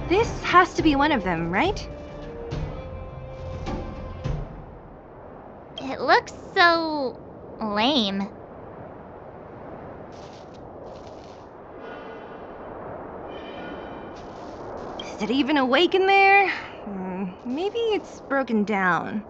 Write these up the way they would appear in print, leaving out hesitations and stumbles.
This has to be one of them, right? It looks so lame. Is it even awake in there? Maybe it's broken down.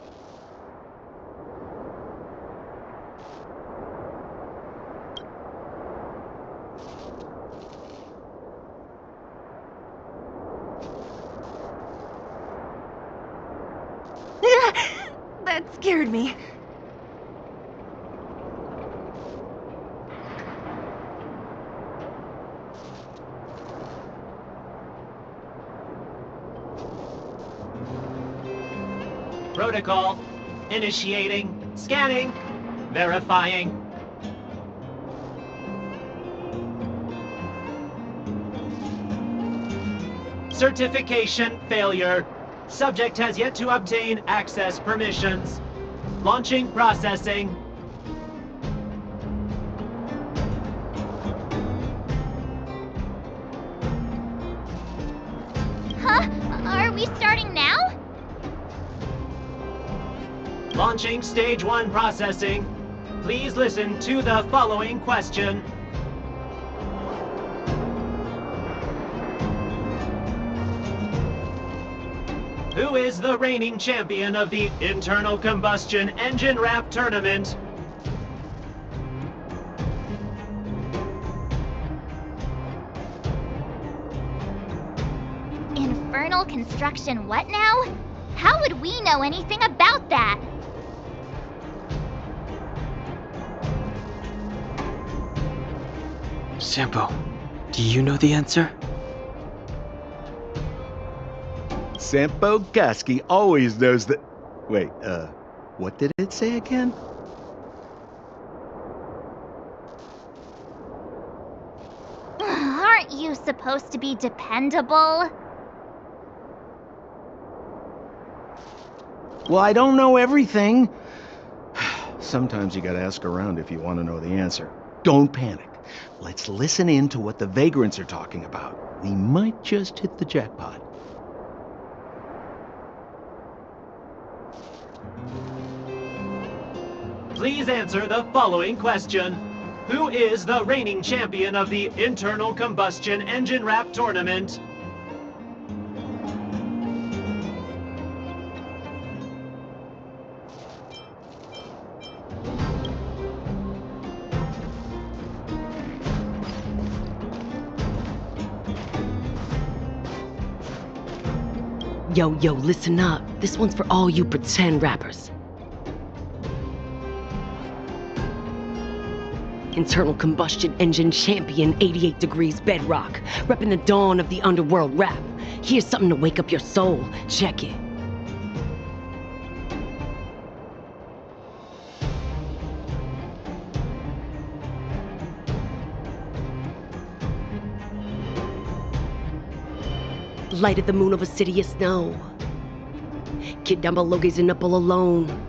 That scared me. Protocol. Initiating. Scanning. Verifying. Certification failure. Subject has yet to obtain access permissions. Launching processing. Huh? Are we starting now? Launching stage 1 processing. Please listen to the following question. Who is the reigning champion of the internal combustion engine wrap tournament? Infernal construction what now? How would we know anything about that? Sampo, do you know the answer? Sampo Gaski always knows that... Wait, what did it say again? Aren't you supposed to be dependable? Well, I don't know everything. Sometimes you gotta ask around if you want to know the answer. Don't panic. Let's listen in to what the vagrants are talking about. We might just hit the jackpot. Please answer the following question. Who is the reigning champion of the internal combustion engine wrap tournament? Yo, listen up. This one's for all you pretend rappers. Internal combustion engine champion, 88 degrees bedrock, repping the dawn of the underworld rap. Here's something to wake up your soul. Check it. Light at the moon of a city of snow. Kid down below gazing up all alone.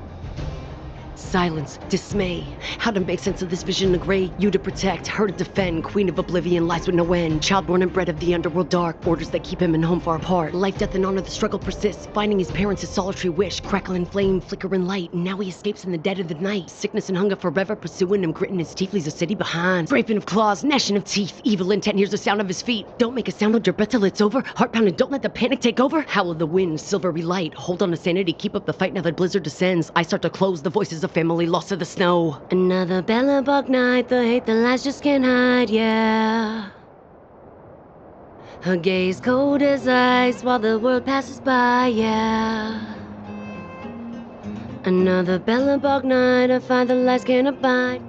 Silence, dismay. How to make sense of this vision of gray? You to protect, her to defend. Queen of oblivion, lies with no end. Child born and bred of the underworld dark. Orders that keep him and home far apart. Life, death, and honor, the struggle persists. Finding his parents, his solitary wish. Crackling flame, flickering light. And now he escapes in the dead of the night. Sickness and hunger forever pursuing him. Gritting his teeth, leaves a city behind. Scraping of claws, gnashing of teeth. Evil intent hears the sound of his feet. Don't make a sound, hold your breath till it's over. Heart pounding, don't let the panic take over. Howl of the wind, silvery light. Hold on to sanity, keep up the fight now that blizzard descends. I start to close, the voices of family lost to the snow. Another bellabug night, the hate, the lies just can't hide, yeah. Her gaze cold as ice while the world passes by, yeah. Another bellabug night, I find the lies can't abide.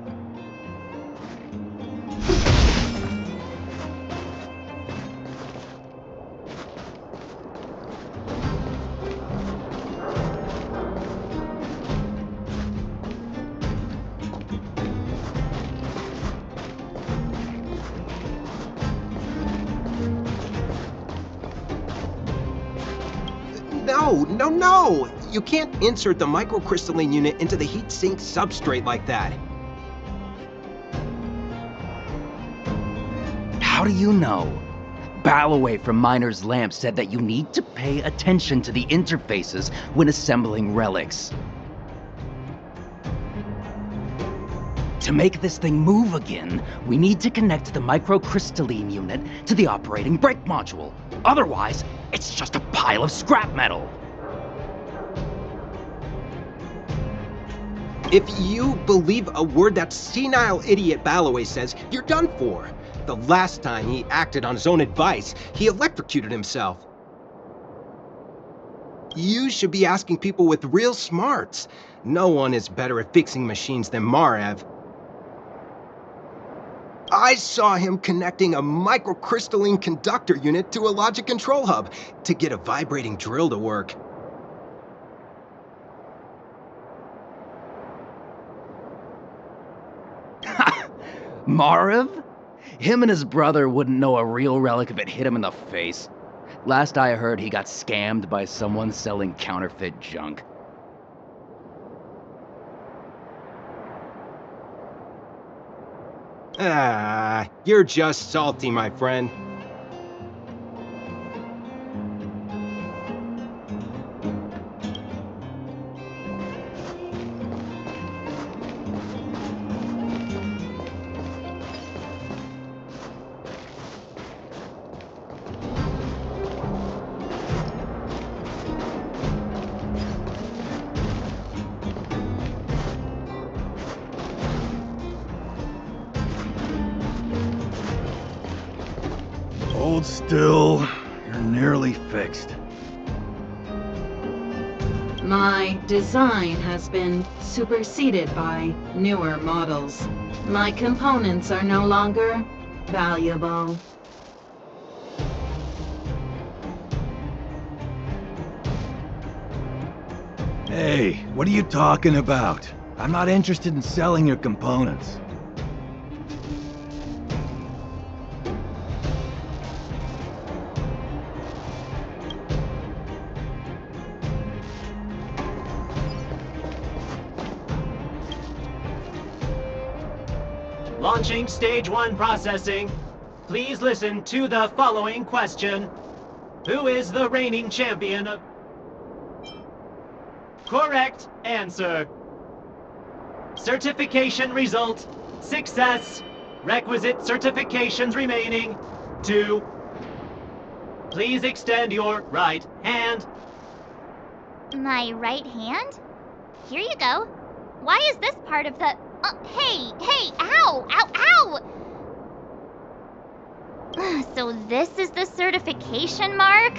No! You can't insert the microcrystalline unit into the heat sink substrate like that. How do you know? Balloway from Miner's Lamp said that you need to pay attention to the interfaces when assembling relics. To make this thing move again, we need to connect the microcrystalline unit to the operating brake module. Otherwise, it's just a pile of scrap metal. If you believe a word that senile idiot Balloway says, you're done for. The last time he acted on his own advice, he electrocuted himself. You should be asking people with real smarts. No one is better at fixing machines than Marev. I saw him connecting a microcrystalline conductor unit to a logic control hub to get a vibrating drill to work. Marev? Him and his brother wouldn't know a real relic if it hit him in the face. Last I heard, he got scammed by someone selling counterfeit junk. Ah, you're just salty, my friend. Hold still. You're nearly fixed. My design has been superseded by newer models. My components are no longer valuable. Hey, what are you talking about? I'm not interested in selling your components. Launching Stage 1 processing. Please listen to the following question. Who is the reigning champion of... Correct answer. Certification result. Success. Requisite certifications remaining. 2. Please extend your right hand. My right hand? Here you go. Why is this part of the... hey, ow, ow, ow! So this is the certification mark?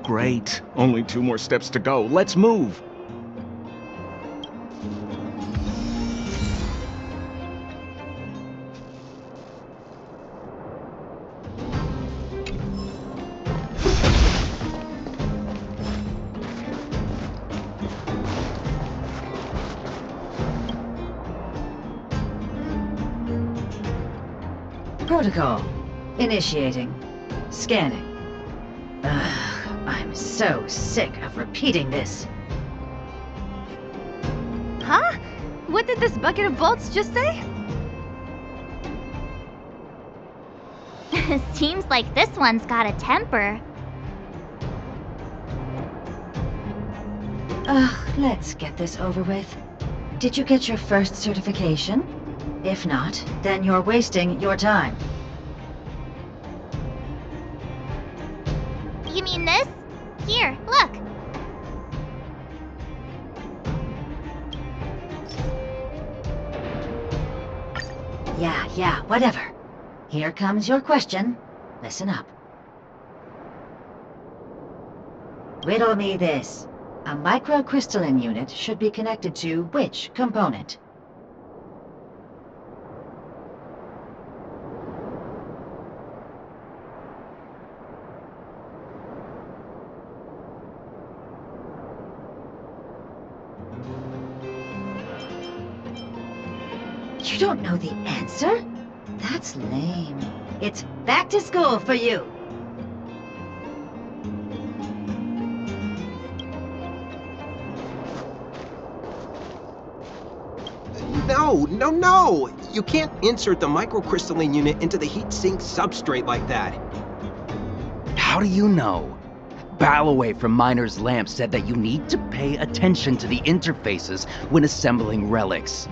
Great. Only 2 more steps to go. Let's move. Protocol. Initiating. Scanning. Ugh, I'm so sick of repeating this. Huh? What did this bucket of bolts just say? Seems like this one's got a temper. Ugh, let's get this over with. Did you get your first certification? If not, then you're wasting your time. You mean this? Here, look. Yeah, whatever. Here comes your question. Listen up. Riddle me this. A microcrystalline unit should be connected to which component? You don't know the answer? That's lame. It's back to school for you. No, No! You can't insert the microcrystalline unit into the heat sink substrate like that. How do you know? Balloway from Miner's Lamp said that you need to pay attention to the interfaces when assembling relics.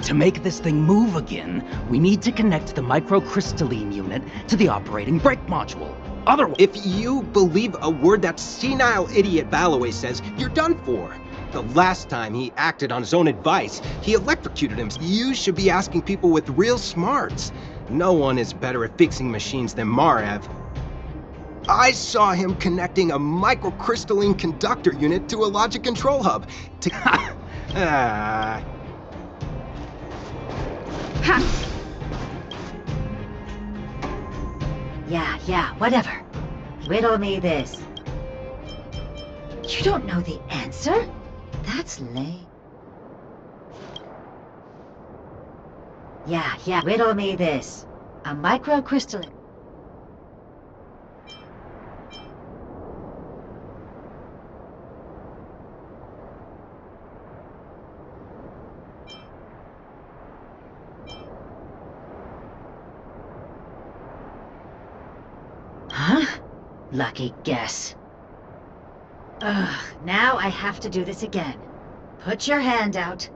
To make this thing move again, we need to connect the microcrystalline unit to the operating brake module. Otherwise... If you believe a word that senile idiot Balloway says, you're done for. The last time he acted on his own advice, he electrocuted him. You should be asking people with real smarts. No one is better at fixing machines than Marev. I saw him connecting a microcrystalline conductor unit to a logic control hub. Yeah, whatever. Riddle me this. You don't know the answer? That's lame. Yeah, riddle me this. A microcrystalline. Huh? Lucky guess. Ugh, now I have to do this again. Put your hand out.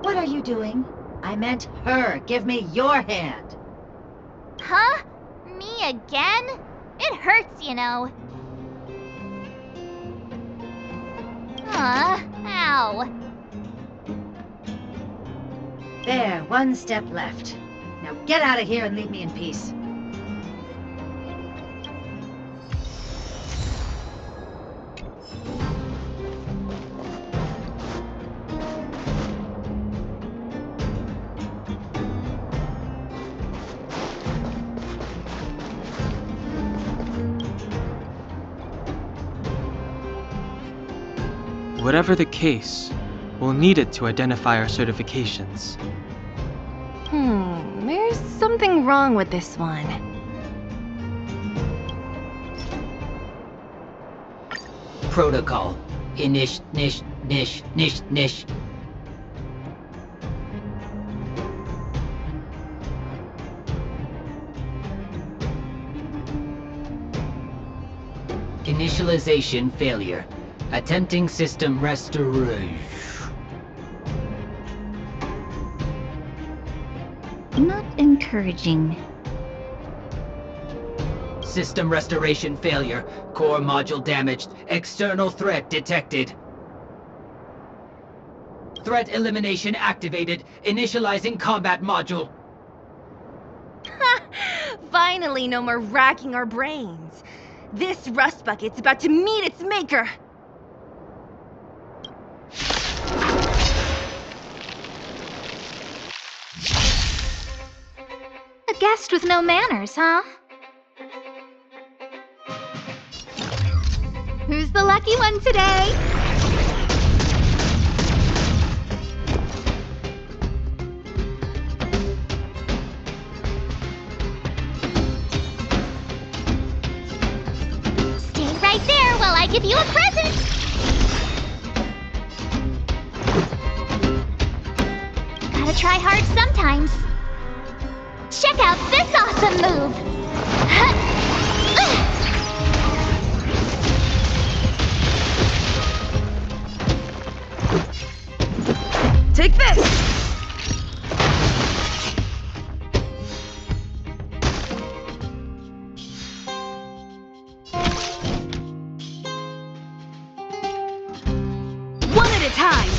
What are you doing? I meant her. Give me your hand. Huh? Me again? It hurts, you know. Ow. There, one step left. Now get out of here and leave me in peace. Whatever the case, we'll need it to identify our certifications. There's something wrong with this one. Protocol. Nish. Initialization failure. Attempting system restoration. Not encouraging. System restoration failure. Core module damaged. External threat detected. Threat elimination activated. Initializing combat module. Finally, no more racking our brains. This rust bucket's about to meet its maker. A guest with no manners, huh? Who's the lucky one today? Stay right there while I give you a present! Gotta try hard sometimes. Check out this awesome move! Take this! One at a time!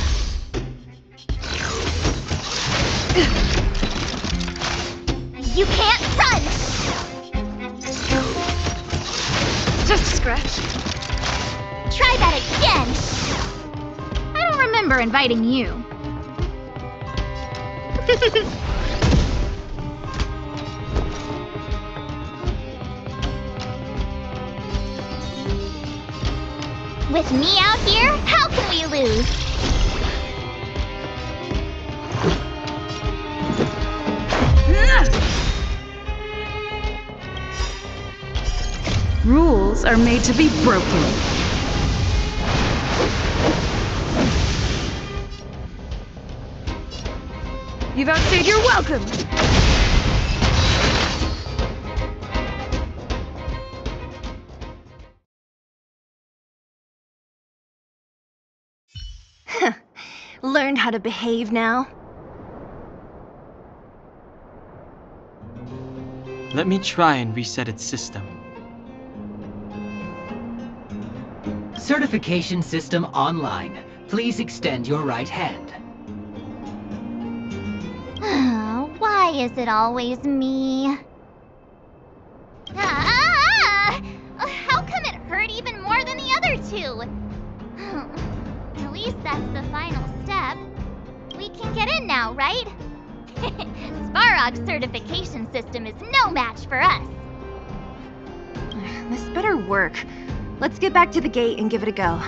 You can't run! Just a scratch. Try that again! I don't remember inviting you. With me out here, how can we lose? Rules are made to be broken. You've outstayed your welcome! Learned how to behave now? Let me try and reset its system. Certification system online. Please extend your right hand. Why is it always me? Ah! How come it hurt even more than the other two? At least that's the final step. We can get in now, right? Svarog's certification system is no match for us. This better work. Let's get back to the gate and give it a go.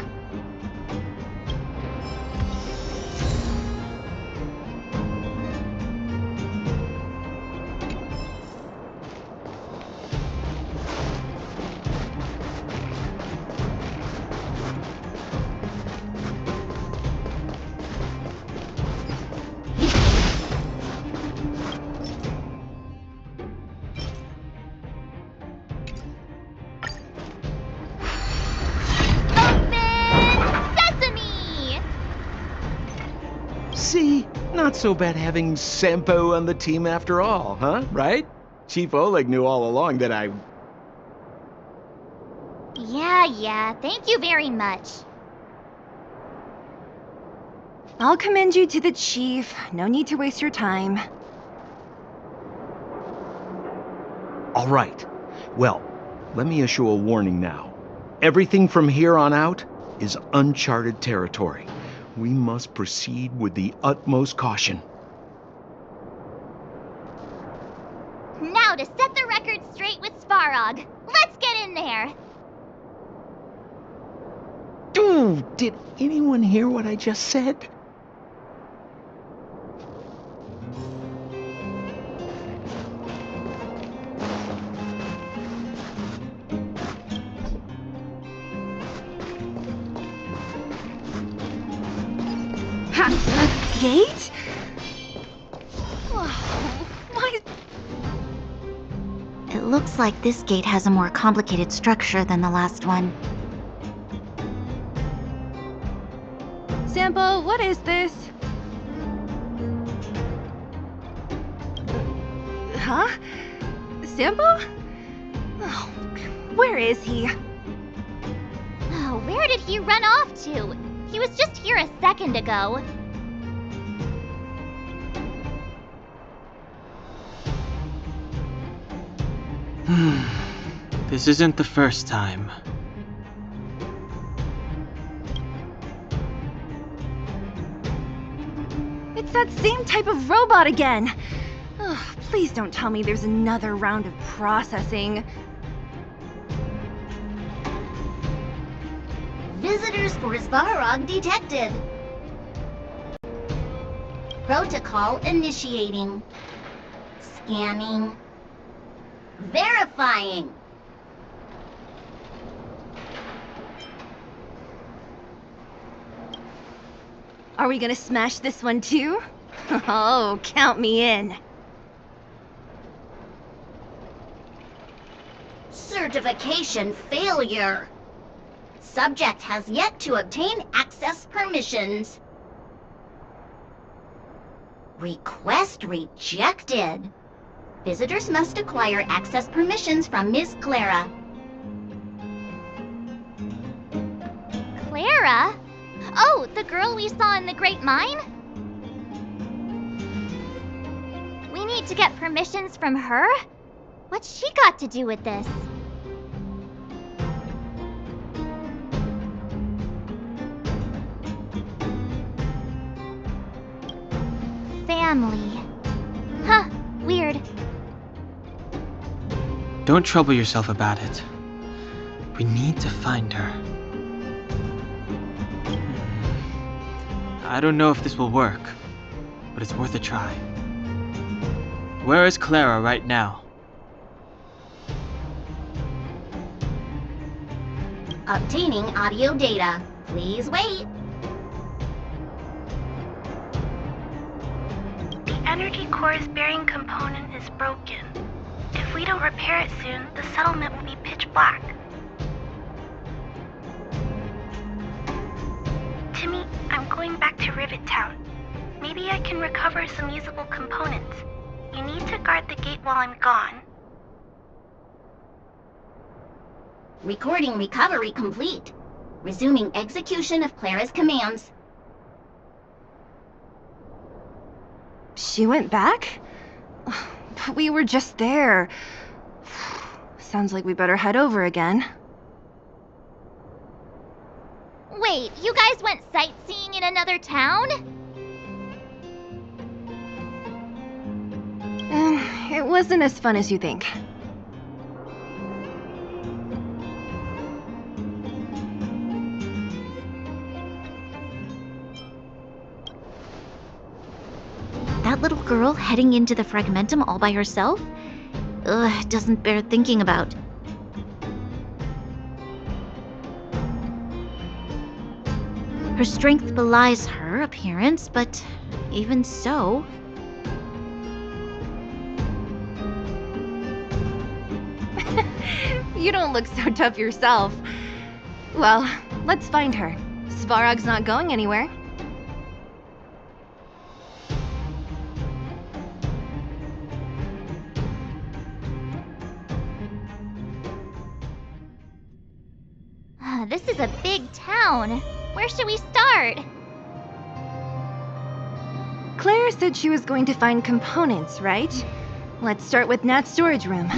See? Not so bad having Sampo on the team after all, huh? Right? Chief Oleg knew all along that I... Yeah, thank you very much. I'll commend you to the chief. No need to waste your time. All right. Well, let me issue a warning now. Everything from here on out is uncharted territory. We must proceed with the utmost caution. Now to set the record straight with Svarog. Let's get in there. Dude, did anyone hear what I just said? A gate? Why? It looks like this gate has a more complicated structure than the last one. Sampo, what is this? Huh? Sampo? Oh, where is he? Oh, where did he run off to? He was just here a second ago. This isn't the first time. It's that same type of robot again. Ugh, please don't tell me there's another round of processing. Visitors for Svarog detected. Protocol initiating. Scanning. Verifying. Are we gonna smash this one too? Oh, count me in. Certification failure. Subject has yet to obtain access permissions. Request rejected. Visitors must acquire access permissions from Ms. Clara. Clara? Oh, the girl we saw in the Great Mine? We need to get permissions from her? What's she got to do with this? Family. Huh, weird. Don't trouble yourself about it. We need to find her. I don't know if this will work, but it's worth a try. Where is Clara right now? Obtaining audio data. Please wait. The energy core's bearing component is broken. If we don't repair it soon, the settlement will be pitch black. Timmy, I'm going back to Rivet Town. Maybe I can recover some usable components. You need to guard the gate while I'm gone. Recording recovery complete. Resuming execution of Clara's commands. She went back? But we were just there. Sounds like we better head over again. Wait, you guys went sightseeing in another town? It wasn't as fun as you think. That little girl heading into the Fragmentum all by herself? Ugh, doesn't bear thinking about. Her strength belies her appearance, but even so... You don't look so tough yourself. Well, let's find her. Svarog's not going anywhere. This is a big town. Where should we start? Claire said she was going to find components, right? Let's start with Nat's storage room.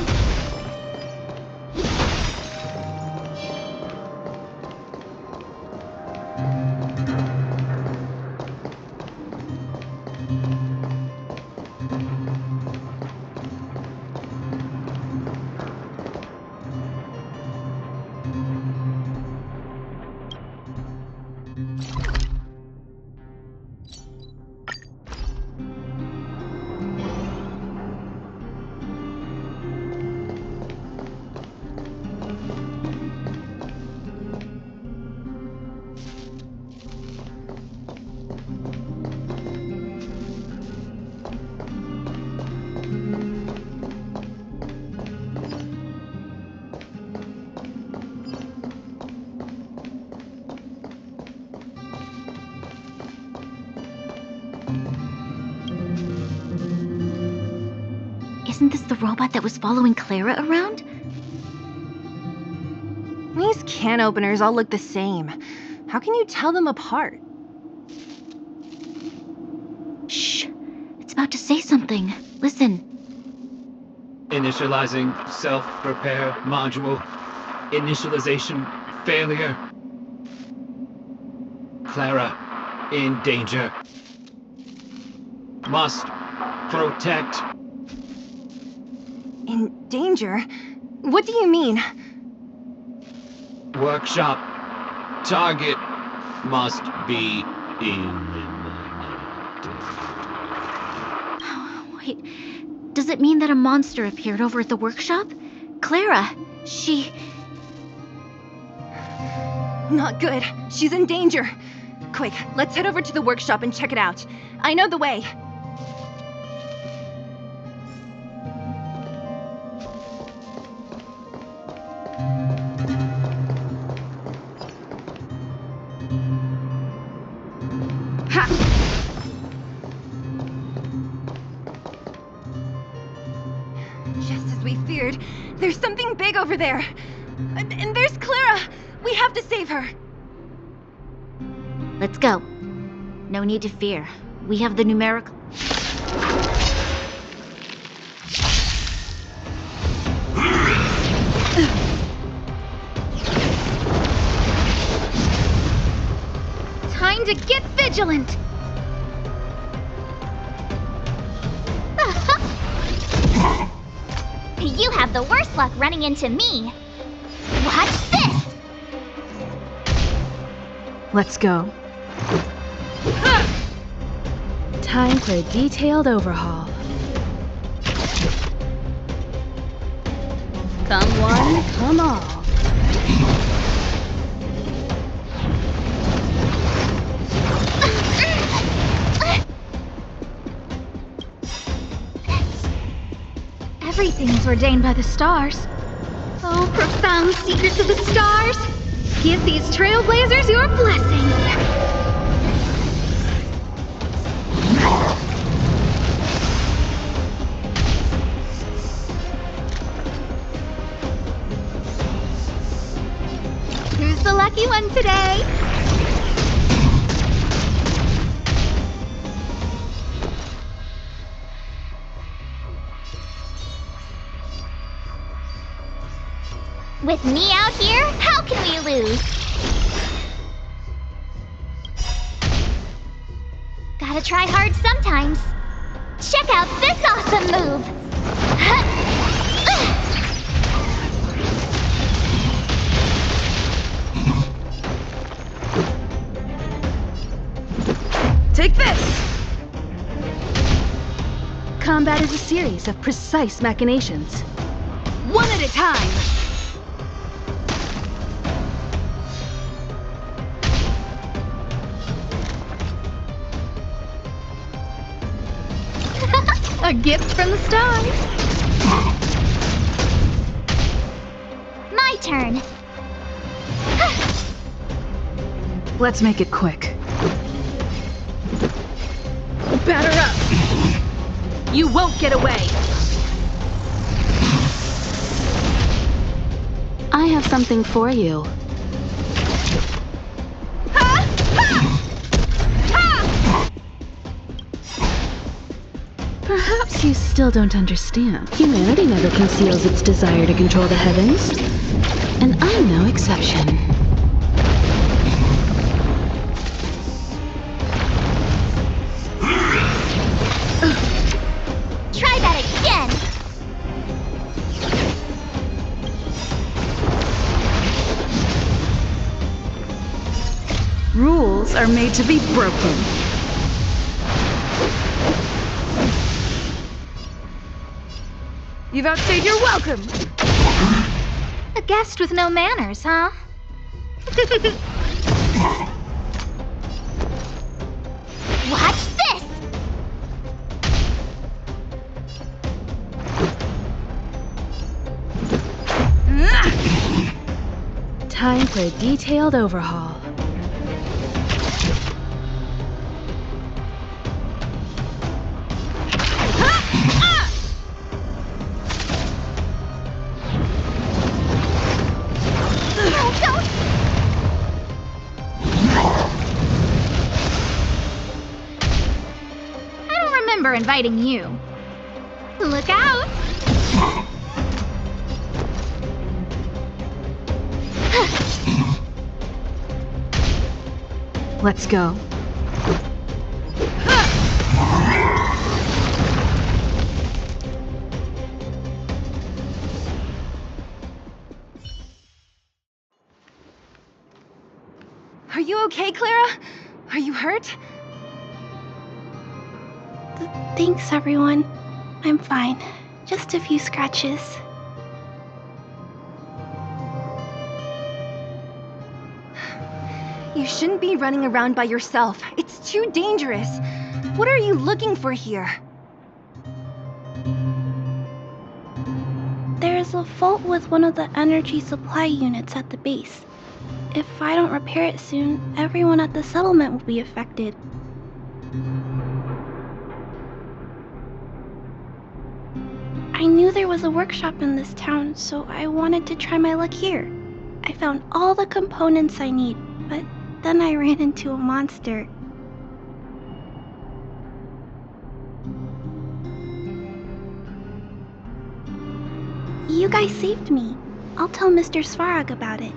Isn't this the robot that was following Clara around? These can openers all look the same. How can you tell them apart? Shh. It's about to say something. Listen. Initializing self-repair module. Initialization failure. Clara in danger. Must protect. In danger? What do you mean? Workshop. Target must be eliminated. Wait, does it mean that a monster appeared over at the workshop? Clara, she... Not good. She's in danger. Quick, let's head over to the workshop and check it out. I know the way. Just as we feared, there's something big over there. And there's Clara! We have to save her! Let's go. No need to fear. We have the numerical... Time to get vigilant! You have the worst luck running into me. Watch this! Let's go. Time for a detailed overhaul. Come one, come all. Everything is ordained by the stars. Oh, profound secrets of the stars! Give these trailblazers your blessing! Who's the lucky one today? With me out here, how can we lose? Gotta try hard sometimes. Check out this awesome move! Take this! Combat is a series of precise machinations. One at a time! A gift from the stars. My turn. Let's make it quick. Batter up! You won't get away! I have something for you. Perhaps you still don't understand. Humanity never conceals its desire to control the heavens. And I'm no exception. Try that again! Rules are made to be broken. You've outstayed your welcome! A guest with no manners, huh? Watch this! Time for a detailed overhaul. Inviting you. Look out! Let's go. Are you okay, Clara? Are you hurt? Thanks, everyone. I'm fine. Just a few scratches. You shouldn't be running around by yourself. It's too dangerous. What are you looking for here? There's a fault with one of the energy supply units at the base. If I don't repair it soon, everyone at the settlement will be affected. I knew there was a workshop in this town, so I wanted to try my luck here. I found all the components I need, but then I ran into a monster. You guys saved me. I'll tell Mr. Svarog about it.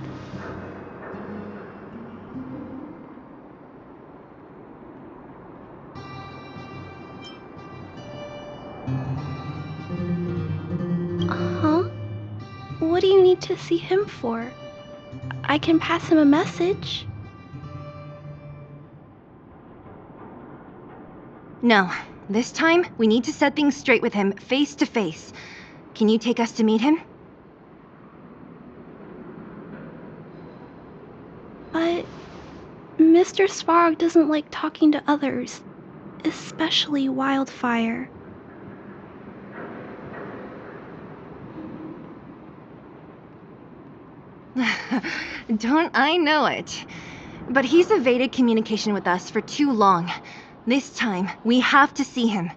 What do you need to see him for? I can pass him a message. No. This time, we need to set things straight with him, face to face. Can you take us to meet him? But Mr. Svarog doesn't like talking to others, especially Wildfire. Don't I know it? But he's evaded communication with us for too long. This time, we have to see him.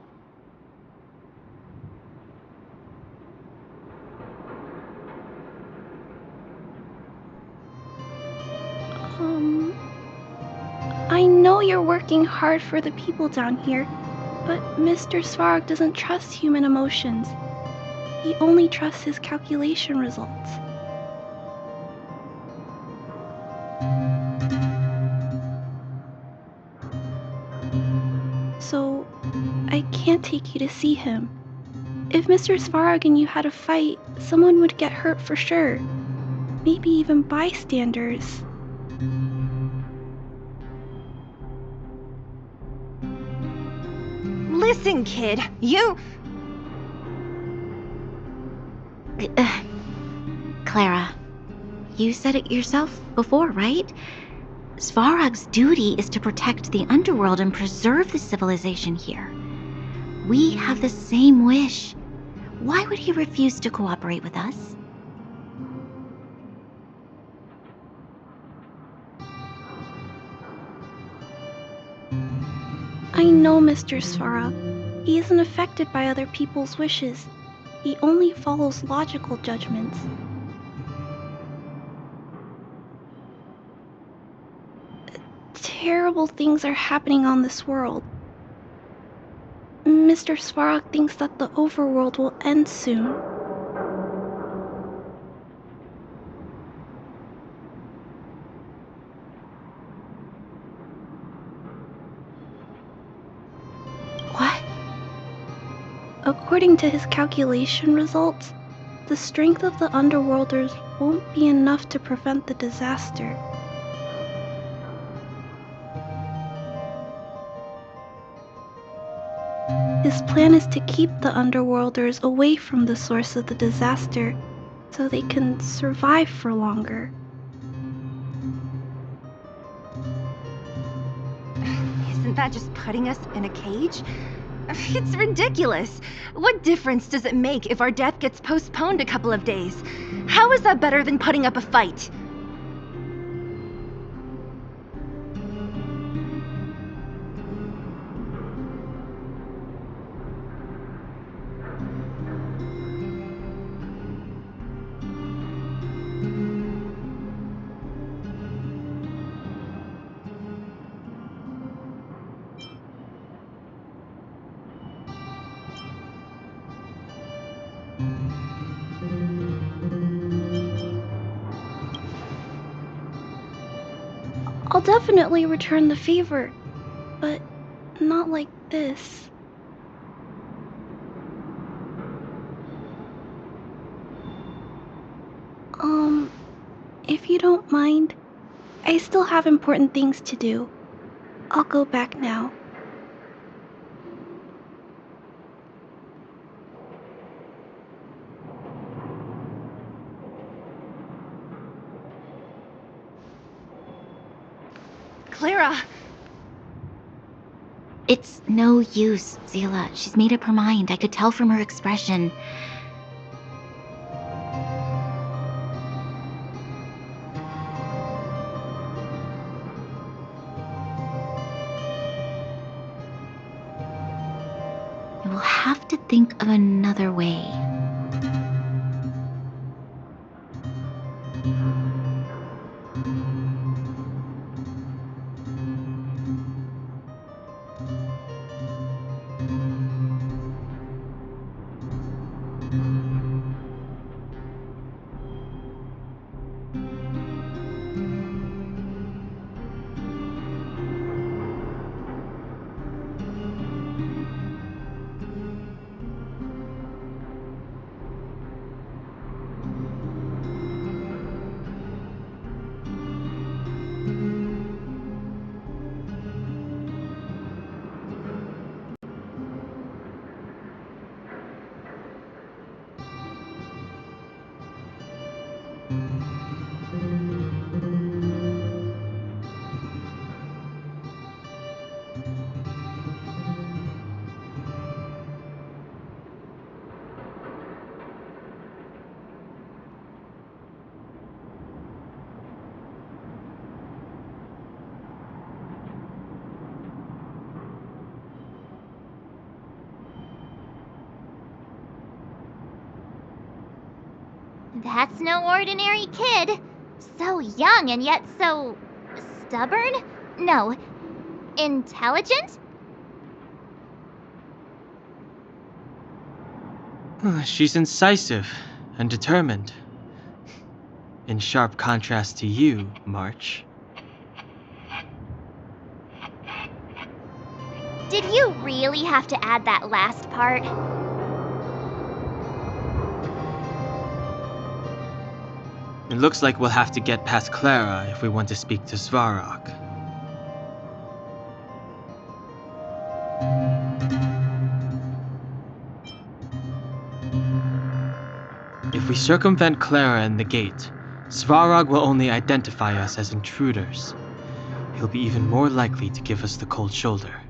I know you're working hard for the people down here, but Mr. Svarog doesn't trust human emotions. He only trusts his calculation results. So, I can't take you to see him. If Mr. Svarog and you had a fight, someone would get hurt for sure. Maybe even bystanders. Listen, kid, you... Clara, you said it yourself before, right? Svarog's duty is to protect the underworld and preserve the civilization here. We have the same wish. Why would he refuse to cooperate with us? I know Mr. Svarog. He isn't affected by other people's wishes. He only follows logical judgments. Terrible things are happening on this world. Mr. Svarog thinks that the overworld will end soon. What? According to his calculation results, the strength of the Underworlders won't be enough to prevent the disaster. His plan is to keep the Underworlders away from the source of the disaster, so they can survive for longer. Isn't that just putting us in a cage? It's ridiculous. What difference does it make if our death gets postponed a couple of days? How is that better than putting up a fight? I'll definitely return the favor, but not like this. If you don't mind, I still have important things to do. I'll go back now. Clara! It's no use, Zila. She's made up her mind. I could tell from her expression. We'll have to think of another way. That's no ordinary kid. So young and yet so stubborn? No, intelligent? She's incisive and determined. In sharp contrast to you, March. Did you really have to add that last part? It looks like we'll have to get past Clara if we want to speak to Svarog. If we circumvent Clara and the gate, Svarog will only identify us as intruders. He'll be even more likely to give us the cold shoulder.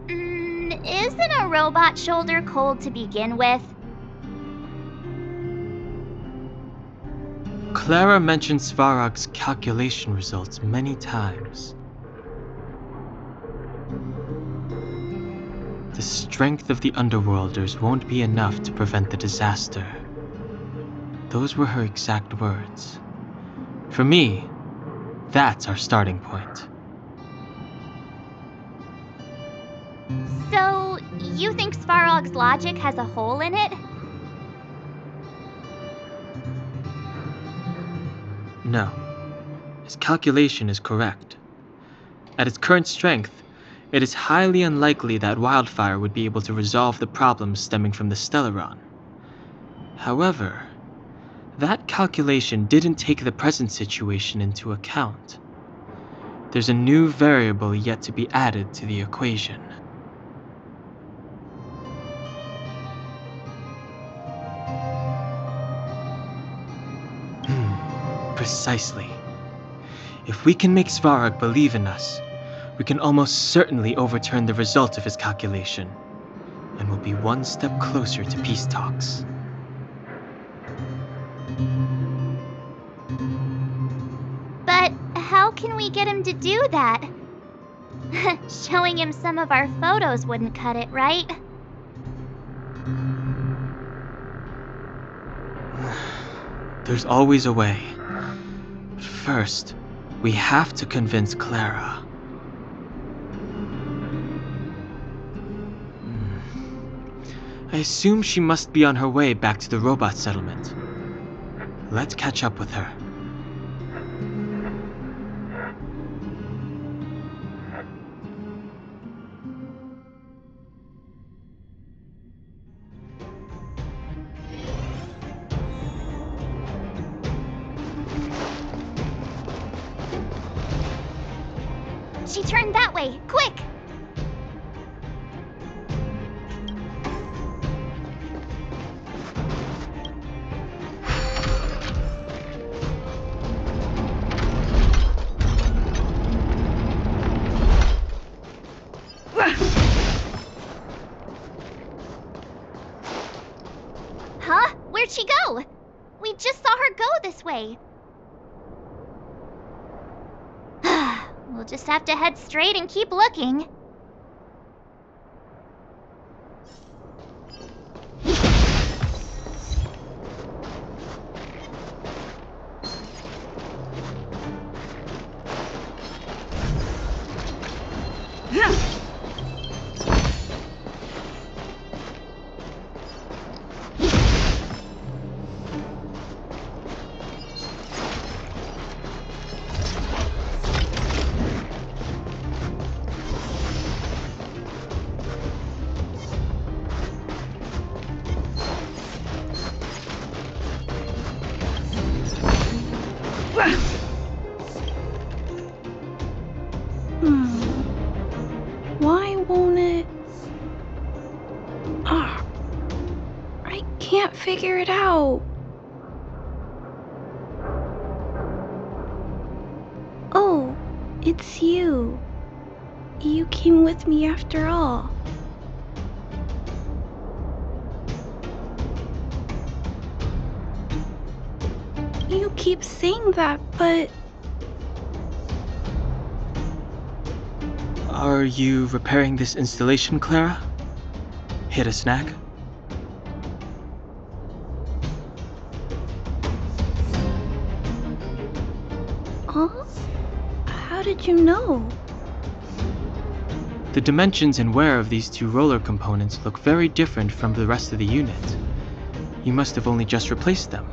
Isn't a robot shoulder cold to begin with? Clara mentioned Svarog's calculation results many times. The strength of the Underworlders won't be enough to prevent the disaster. Those were her exact words. For me, that's our starting point. So, you think Svarog's logic has a hole in it? No. His calculation is correct. At its current strength, it is highly unlikely that Wildfire would be able to resolve the problems stemming from the Stellaron. However, that calculation didn't take the present situation into account. There's a new variable yet to be added to the equation. Precisely. If we can make Svarog believe in us, we can almost certainly overturn the result of his calculation, and we'll be one step closer to peace talks. But how can we get him to do that? Showing him some of our photos wouldn't cut it, right? There's always a way. But first, we have to convince Clara. I assume she must be on her way back to the robot settlement. Let's catch up with her. She turned that way, quick! Huh? Where'd she go? We just saw her go this way. We'll just have to head straight and keep looking. Why won't it? I can't figure it out. Oh, it's you. You came with me after all. You keep saying that, but... Are you repairing this installation, Clara? Hit a snag? did you know? The dimensions and wear of these two roller components look very different from the rest of the unit. You must have only just replaced them.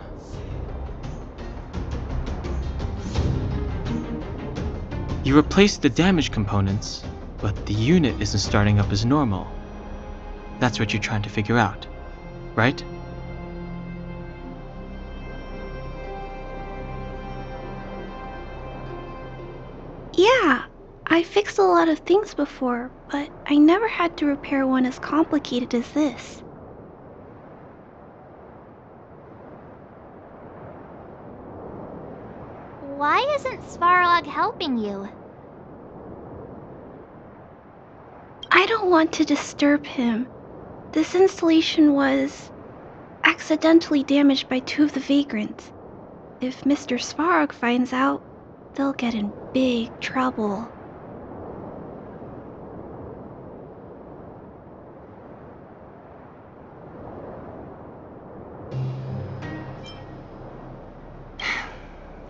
You replaced the damaged components, but the unit isn't starting up as normal. That's what you're trying to figure out, right? Yeah, I fixed a lot of things before, but I never had to repair one as complicated as this. Why isn't Svarog helping you? I don't want to disturb him. This installation was accidentally damaged by two of the vagrants. If Mr. Svarog finds out, they'll get in big trouble.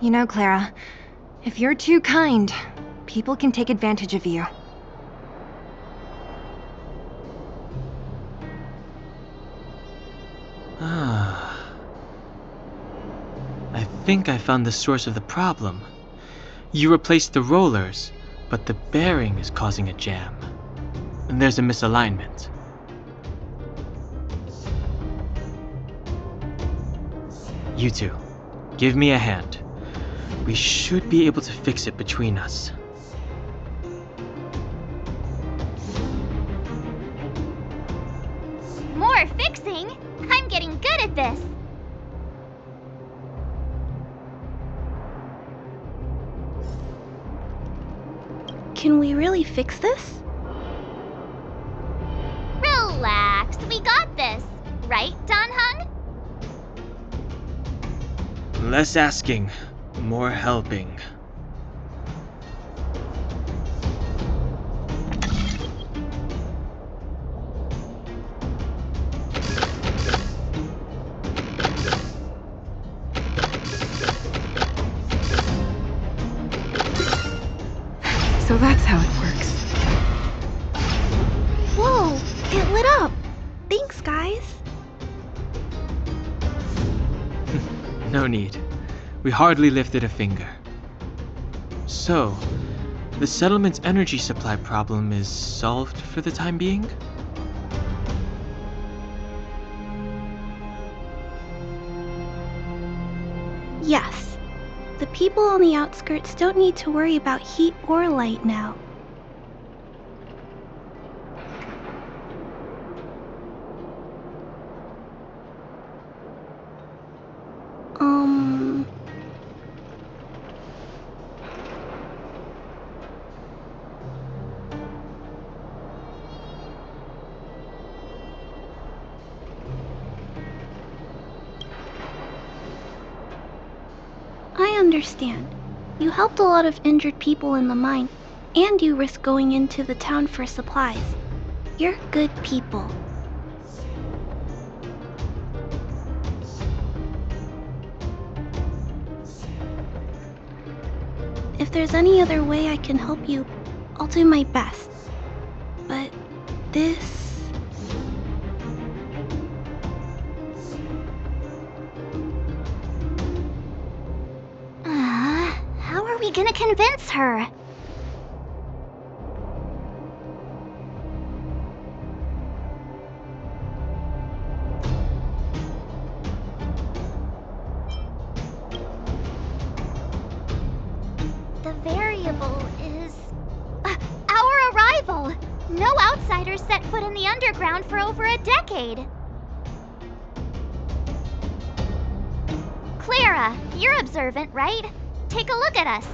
You know, Clara, if you're too kind, people can take advantage of you. I think I found the source of the problem. You replaced the rollers, but the bearing is causing a jam. And there's a misalignment. You two, give me a hand. We should be able to fix it between us. More fixing? I'm getting good at this. Can we really fix this? Relax, we got this. Right, Don Hung? Less asking, more helping. So that's how it works. Whoa, it lit up! Thanks, guys. No need. We hardly lifted a finger. So, the settlement's energy supply problem is solved for the time being? Yes. The people on the outskirts don't need to worry about heat or light now. I understand. You helped a lot of injured people in the mine, and you risked going into the town for supplies. You're good people. If there's any other way I can help you, I'll do my best. But this... How are we gonna convince her? The variable is... our arrival! No outsiders set foot in the underground for over a decade. Clara, you're observant, right? Take a look at us.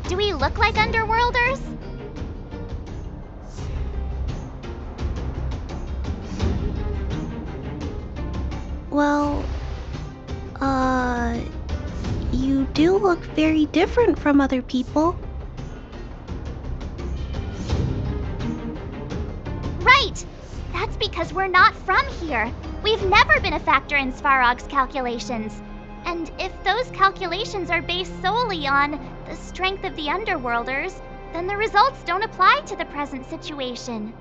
Do we look like underworlders? Well, you do look very different from other people. Right! That's because we're not from here. We've never been a factor in Svarog's calculations. And if those calculations are based solely on the strength of the Underworlders, then the results don't apply to the present situation.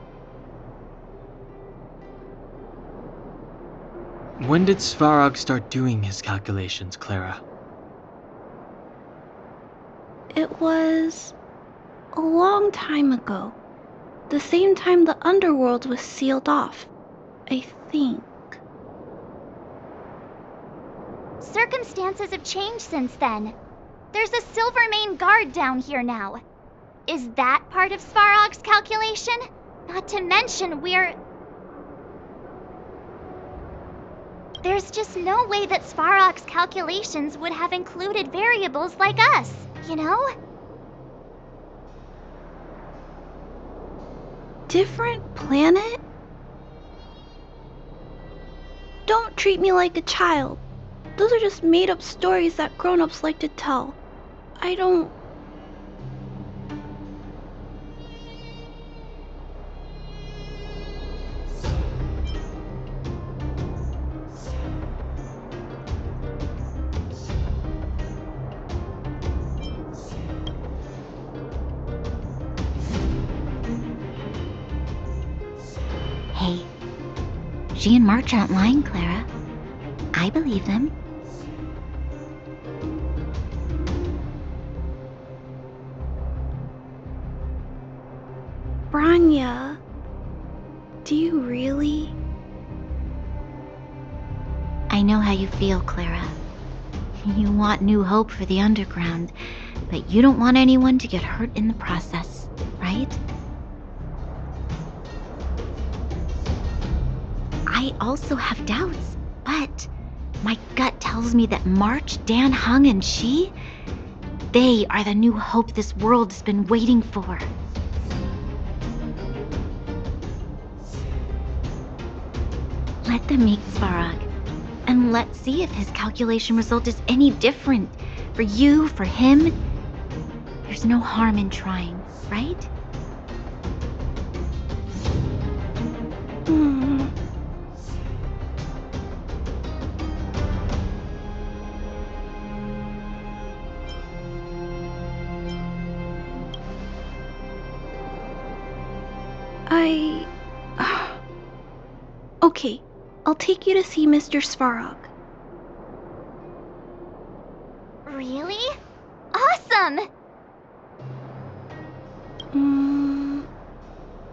When did Svarog start doing his calculations, Clara? It was a long time ago. The same time the underworld was sealed off, I think. Circumstances have changed since then. There's a Silvermane guard down here now. Is that part of Svarog's calculation? Not to mention There's just no way that Svarog's calculations would have included variables like us, you know? Different planet? Don't treat me like a child. Those are just made-up stories that grown-ups like to tell. I don't... Hey, she and March aren't lying, Clara. I believe them. Branya, do you really? I know how you feel, Clara. You want new hope for the underground, but you don't want anyone to get hurt in the process, right? I also have doubts, but my gut tells me that March, Dan Hung, and she, they are the new hope this world has been waiting for. Let them meet Svarog, and let's see if his calculation result is any different. For you, for him, there's no harm in trying, right? Okay, I'll take you to see Mr. Svarog. Really? Awesome!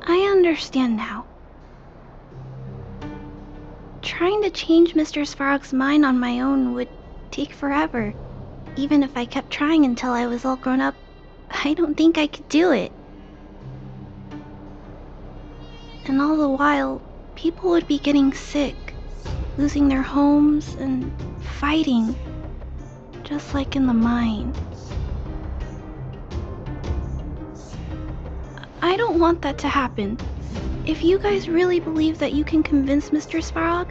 I understand now. Trying to change Mr. Svarog's mind on my own would take forever. Even if I kept trying until I was all grown up, I don't think I could do it. And all the while, people would be getting sick, losing their homes, and fighting, just like in the mine. I don't want that to happen. If you guys really believe that you can convince Mr. Svarog,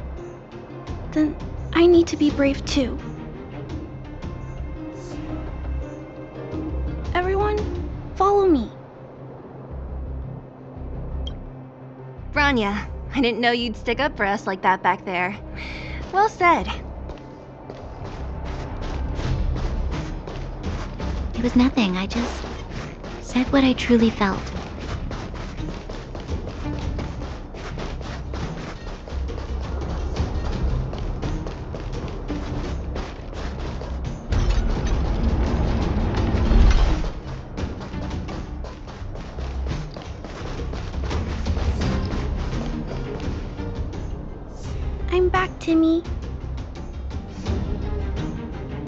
then I need to be brave too. Everyone, follow me. Branya, I didn't know you'd stick up for us like that back there. Well said. It was nothing. I just said what I truly felt. I'm back, Timmy.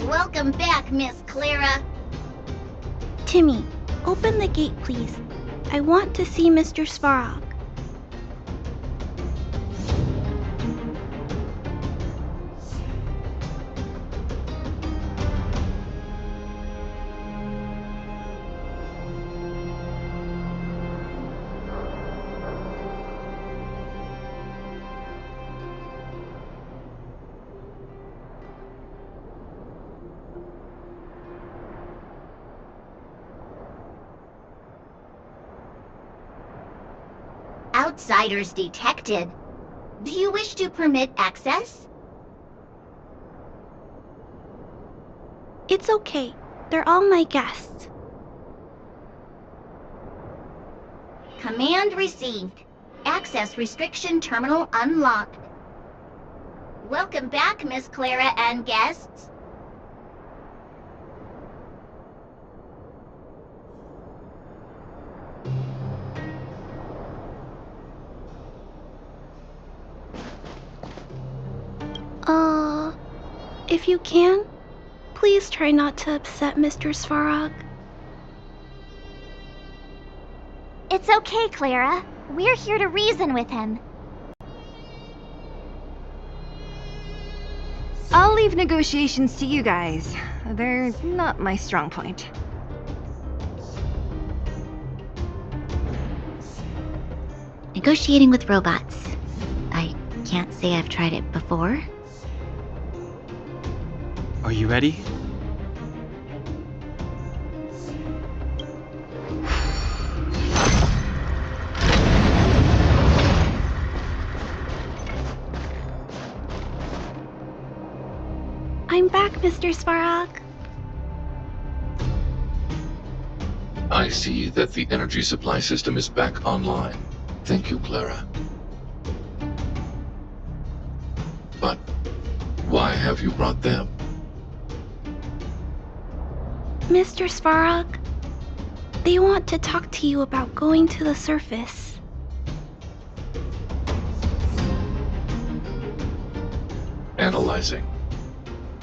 Welcome back, Miss Clara. Timmy, open the gate, please. I want to see Mr. Svarog. Outsiders detected. Do you wish to permit access? It's okay. They're all my guests. Command received. Access restriction terminal unlocked. Welcome back, Miss Clara and guests. If you can, please try not to upset Mr. Svarog. It's okay, Clara. We're here to reason with him. I'll leave negotiations to you guys. They're not my strong point. Negotiating with robots. I can't say I've tried it before. Are you ready? I'm back, Mr. Svarog. I see that the energy supply system is back online. Thank you, Clara. But why have you brought them? Mr. Svarog, they want to talk to you about going to the surface. Analyzing.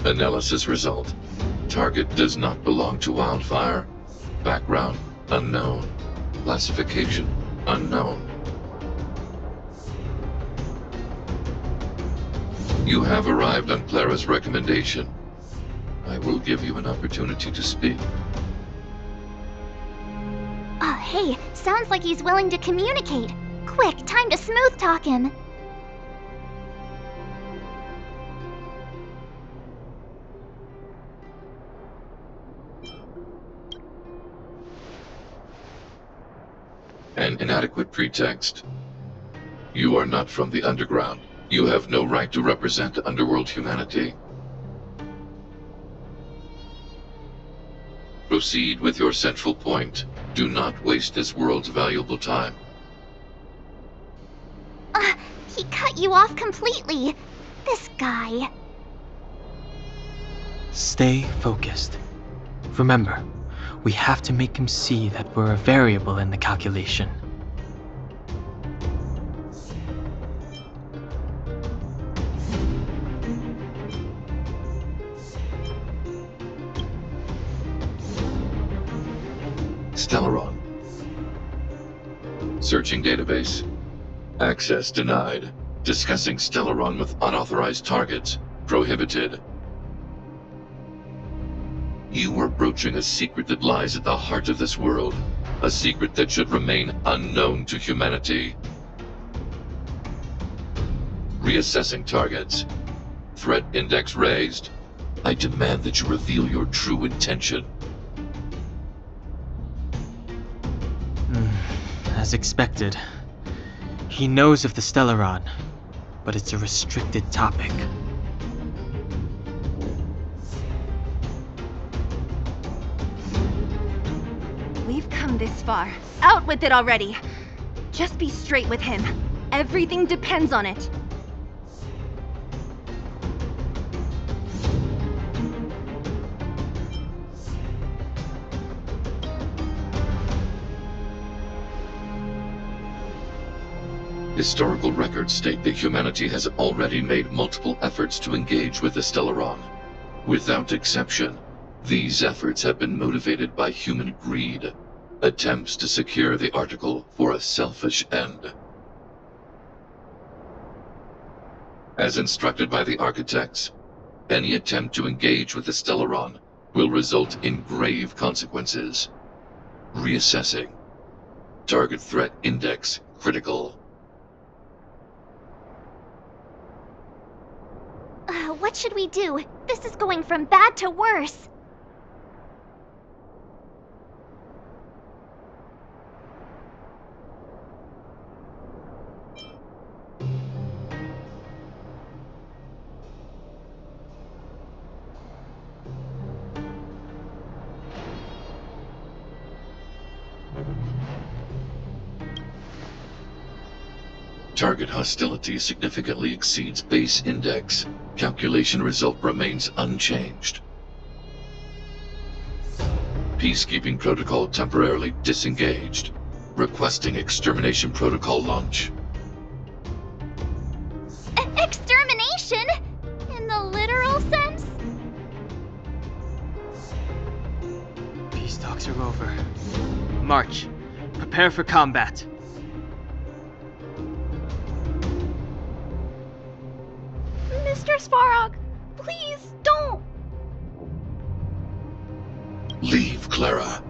Analysis result. Target does not belong to Wildfire. Background unknown. Classification unknown. You have arrived on Clara's recommendation. I will give you an opportunity to speak. Oh, hey, sounds like he's willing to communicate. Quick, time to smooth talk him. An inadequate pretext. You are not from the underground. You have no right to represent underworld humanity. Proceed with your central point. Do not waste this world's valuable time. He cut you off completely. This guy. Stay focused. Remember, we have to make him see that we're a variable in the calculation. Stellaron. Searching database. Access denied. Discussing Stellaron with unauthorized targets. Prohibited. You are broaching a secret that lies at the heart of this world. A secret that should remain unknown to humanity. Reassessing targets. Threat index raised. I demand that you reveal your true intention. As expected. He knows of the Stellaron, but it's a restricted topic. We've come this far. Out with it already! Just be straight with him. Everything depends on it. Historical records state that humanity has already made multiple efforts to engage with the Stellaron. Without exception, these efforts have been motivated by human greed, attempts to secure the article for a selfish end. As instructed by the architects, any attempt to engage with the Stellaron will result in grave consequences. Reassessing. Target threat index critical. What should we do? This is going from bad to worse. Target hostility significantly exceeds base index. Calculation result remains unchanged. Peacekeeping protocol temporarily disengaged. Requesting extermination protocol launch. Extermination? In the literal sense? Peace talks are over. March. Prepare for combat. Mr. Svarog, please don't. Leave, Clara.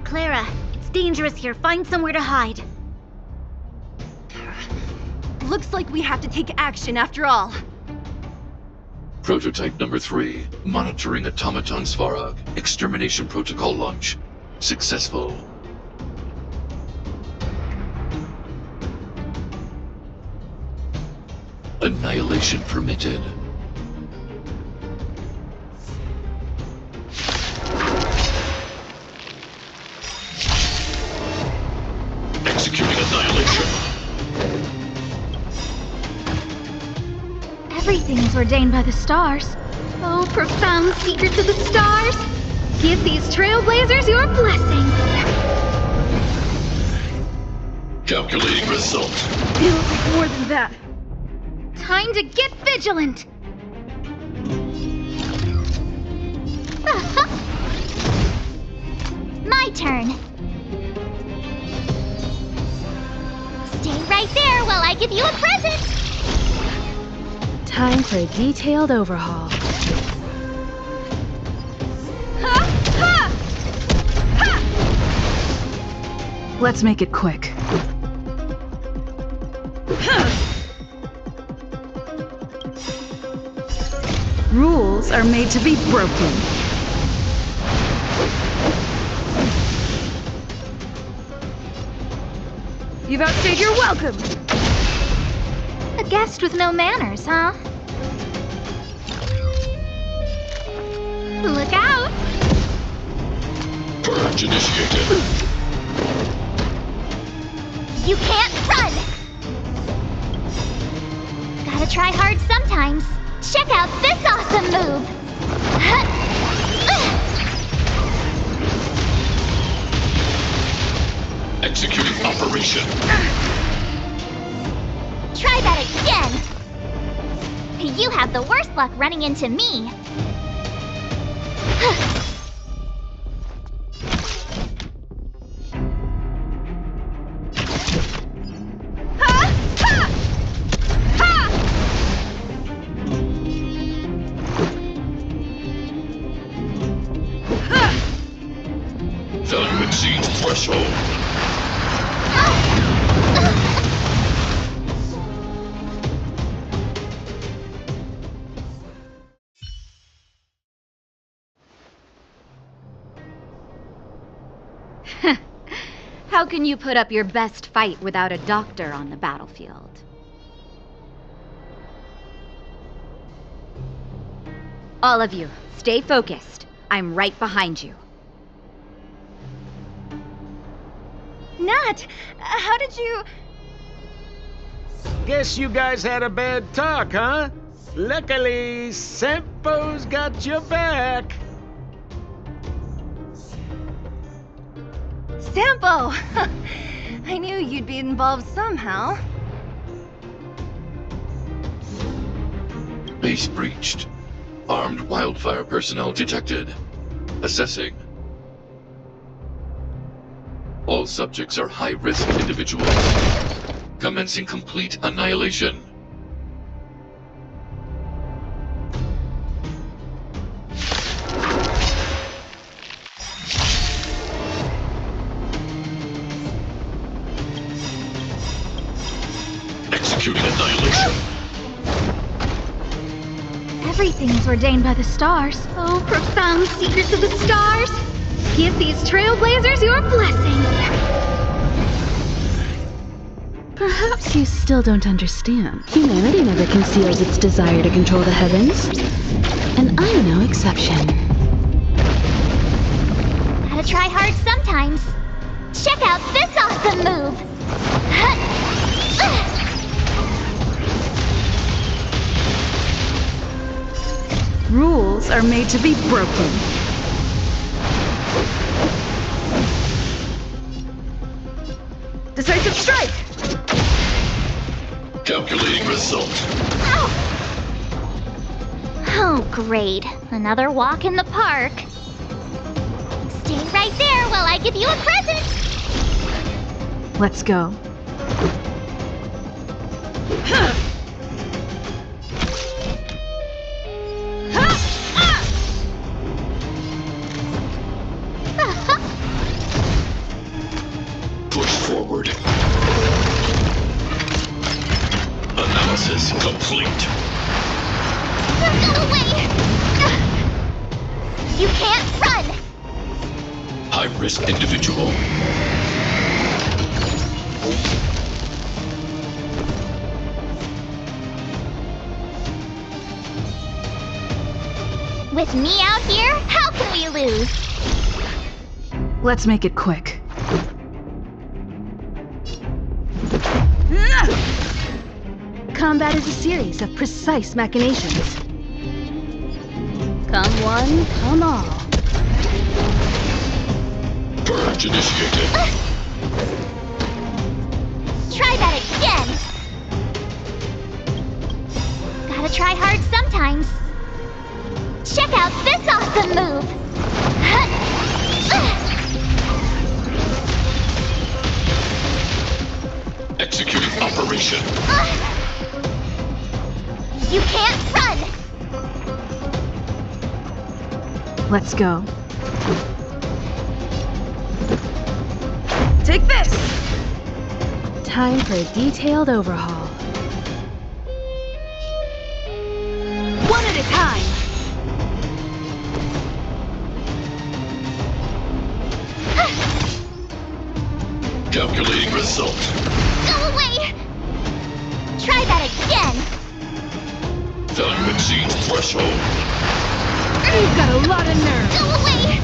Clara, it's dangerous here. Find somewhere to hide. Looks like we have to take action after all. Prototype number 3. Monitoring automaton Svarog. Extermination protocol launch. Successful. Annihilation permitted. Executing annihilation. Everything is ordained by the stars. Oh, profound secrets of the stars! Give these trailblazers your blessing! Calculating result. Feels like more than that. Time to get vigilant! My turn. Stay right there while I give you a present! Time for a detailed overhaul. Let's make it quick. Rules are made to be broken. You've outstayed your welcome! A guest with no manners, huh? Look out! Purge initiated. You can't run! Gotta try hard sometimes. Check out this awesome move! Executing operation. Try that again! You have the worst luck running into me. Value exceeds threshold. How can you put up your best fight without a doctor on the battlefield? All of you, stay focused. I'm right behind you. Nat, how did you... Guess you guys had a bad talk, huh? Luckily, Sempo's got your back. Sampo! I knew you'd be involved somehow. Base breached. Armed wildfire personnel detected. Assessing. All subjects are high-risk individuals. Commencing complete annihilation. Executing annihilation. Everything is ordained by the stars. Oh, profound secrets of the stars! Give these trailblazers your blessing! Perhaps you still don't understand. Humanity never conceals its desire to control the heavens. And I'm no exception. Gotta try hard sometimes. Check out this awesome move! Rules are made to be broken. Decisive strike! Calculating result. Oh, great. Another walk in the park. Stay right there while I give you a present! Let's go. Push forward. Analysis complete. Go away! You can't run! High-risk individual. With me out here, how can we lose? Let's make it quick. Combat is a series of precise machinations. Come one, come all. Purge initiated. Try that again! Gotta try hard sometimes. Check out this awesome move! Executing operation. You can't run! Let's go. Take this! Time for a detailed overhaul. One at a time! Calculating result. Go away! Try that again! Value exceeds threshold. You've got a lot of nerve! Go away!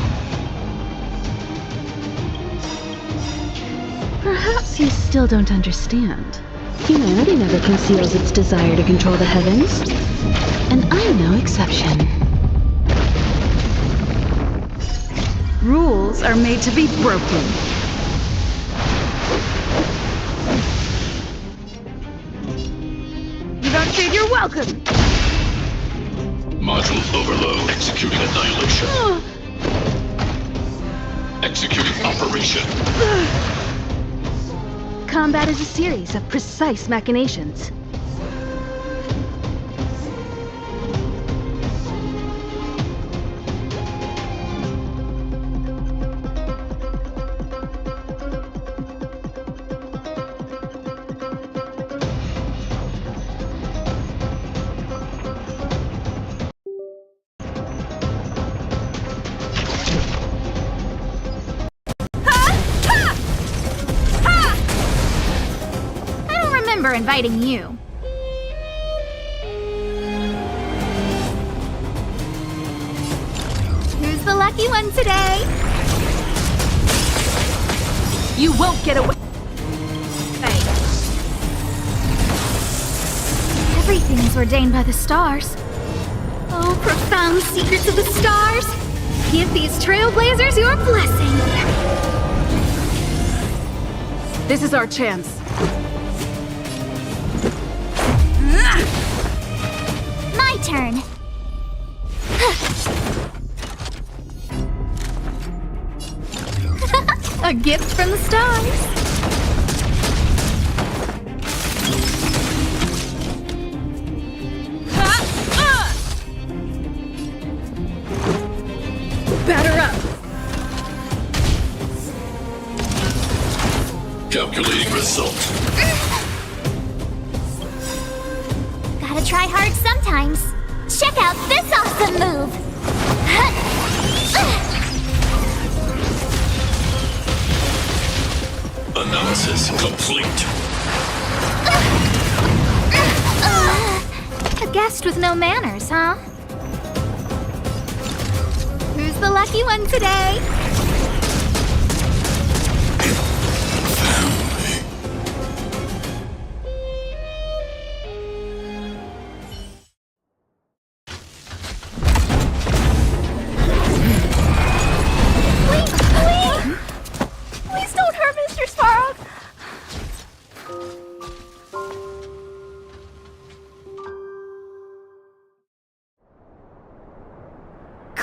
Perhaps you still don't understand. Humanity never conceals its desire to control the heavens. And I'm no exception. Rules are made to be broken. You've outstayed your welcome! Module overload. Executing annihilation. Executing operation. Combat is a series of precise machinations. Inviting you. Who's the lucky one today? You won't get away. Everything is ordained by the stars. Oh, profound secrets of the stars. Give these trailblazers your blessing. This is our chance. My turn. A gift from the stars. Batter up. Calculating result. Gotta try hard sometimes. Check out this awesome move! Analysis complete. A guest with no manners, huh? Who's the lucky one today?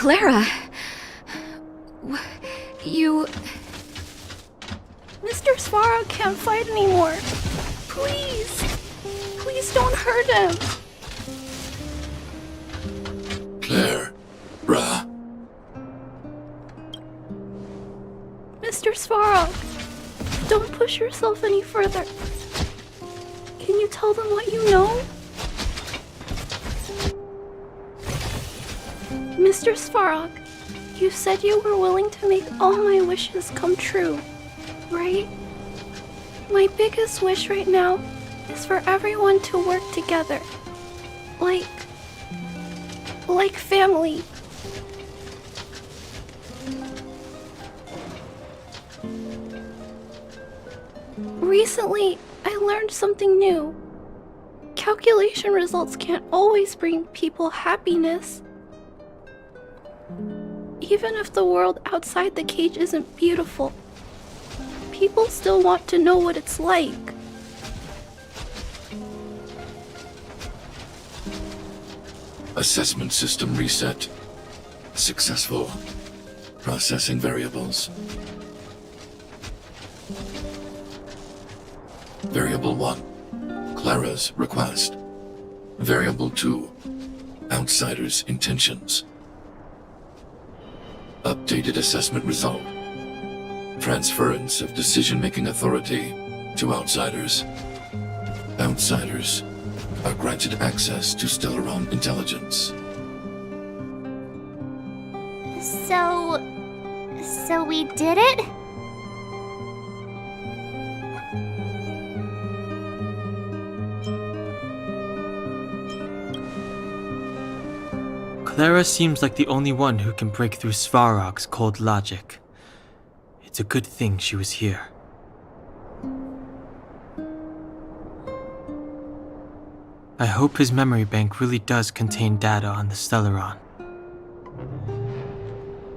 Clara. You... Mr. Svarog can't fight anymore. Please. Please don't hurt him. Clara. Mr. Svarog, don't push yourself any further. Can you tell them what you know? Mr. Svarog, you said you were willing to make all my wishes come true, right? My biggest wish right now is for everyone to work together. Like family. Recently, I learned something new. Calculation results can't always bring people happiness. Even if the world outside the cage isn't beautiful, people still want to know what it's like. Assessment system reset. Successful. Processing variables. Variable 1. Clara's request. Variable 2. Outsider's intentions. Updated assessment result. Transference of decision-making authority to outsiders. Outsiders are granted access to Stellaron intelligence. So we did it? Clara seems like the only one who can break through Svarog's cold logic. It's a good thing she was here. I hope his memory bank really does contain data on the Stellaron.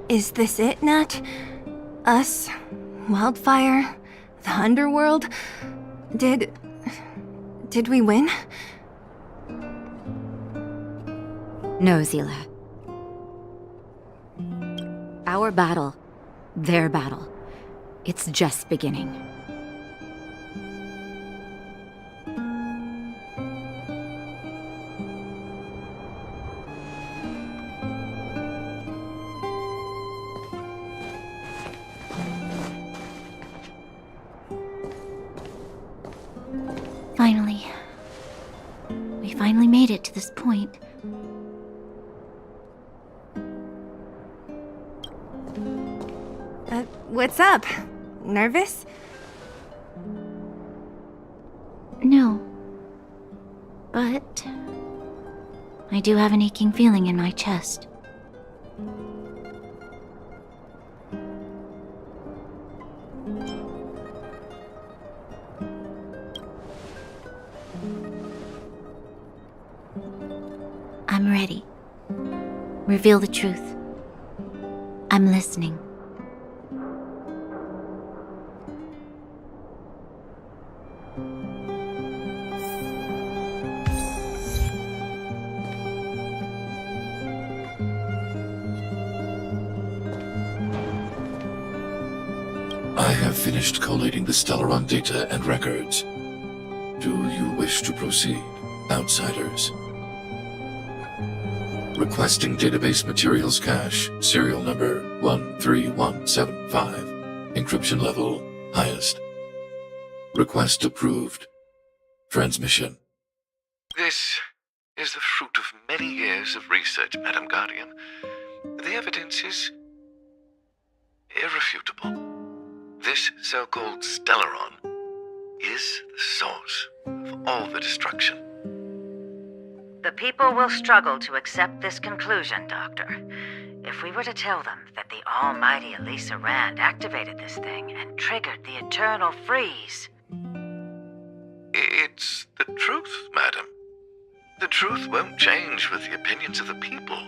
Is this it, Nat? Us? Wildfire? The underworld? Did we win? No, Zila. Our battle, their battle, it's just beginning. Finally. We finally made it to this point. What's up? Nervous? No. But I do have an aching feeling in my chest. I'm ready. Reveal the truth. I'm listening. I have finished collating the Stellaron data and records. Do you wish to proceed, outsiders? Requesting database materials cache, serial number 13175. Encryption level, highest. Request approved. Transmission. This is the fruit of many years of research, Madam Guardian. The evidence is irrefutable. This so-called Stellaron is the source of all the destruction. The people will struggle to accept this conclusion, Doctor. If we were to tell them that the almighty Elisa Rand activated this thing and triggered the eternal freeze. It's the truth, madam. The truth won't change with the opinions of the people.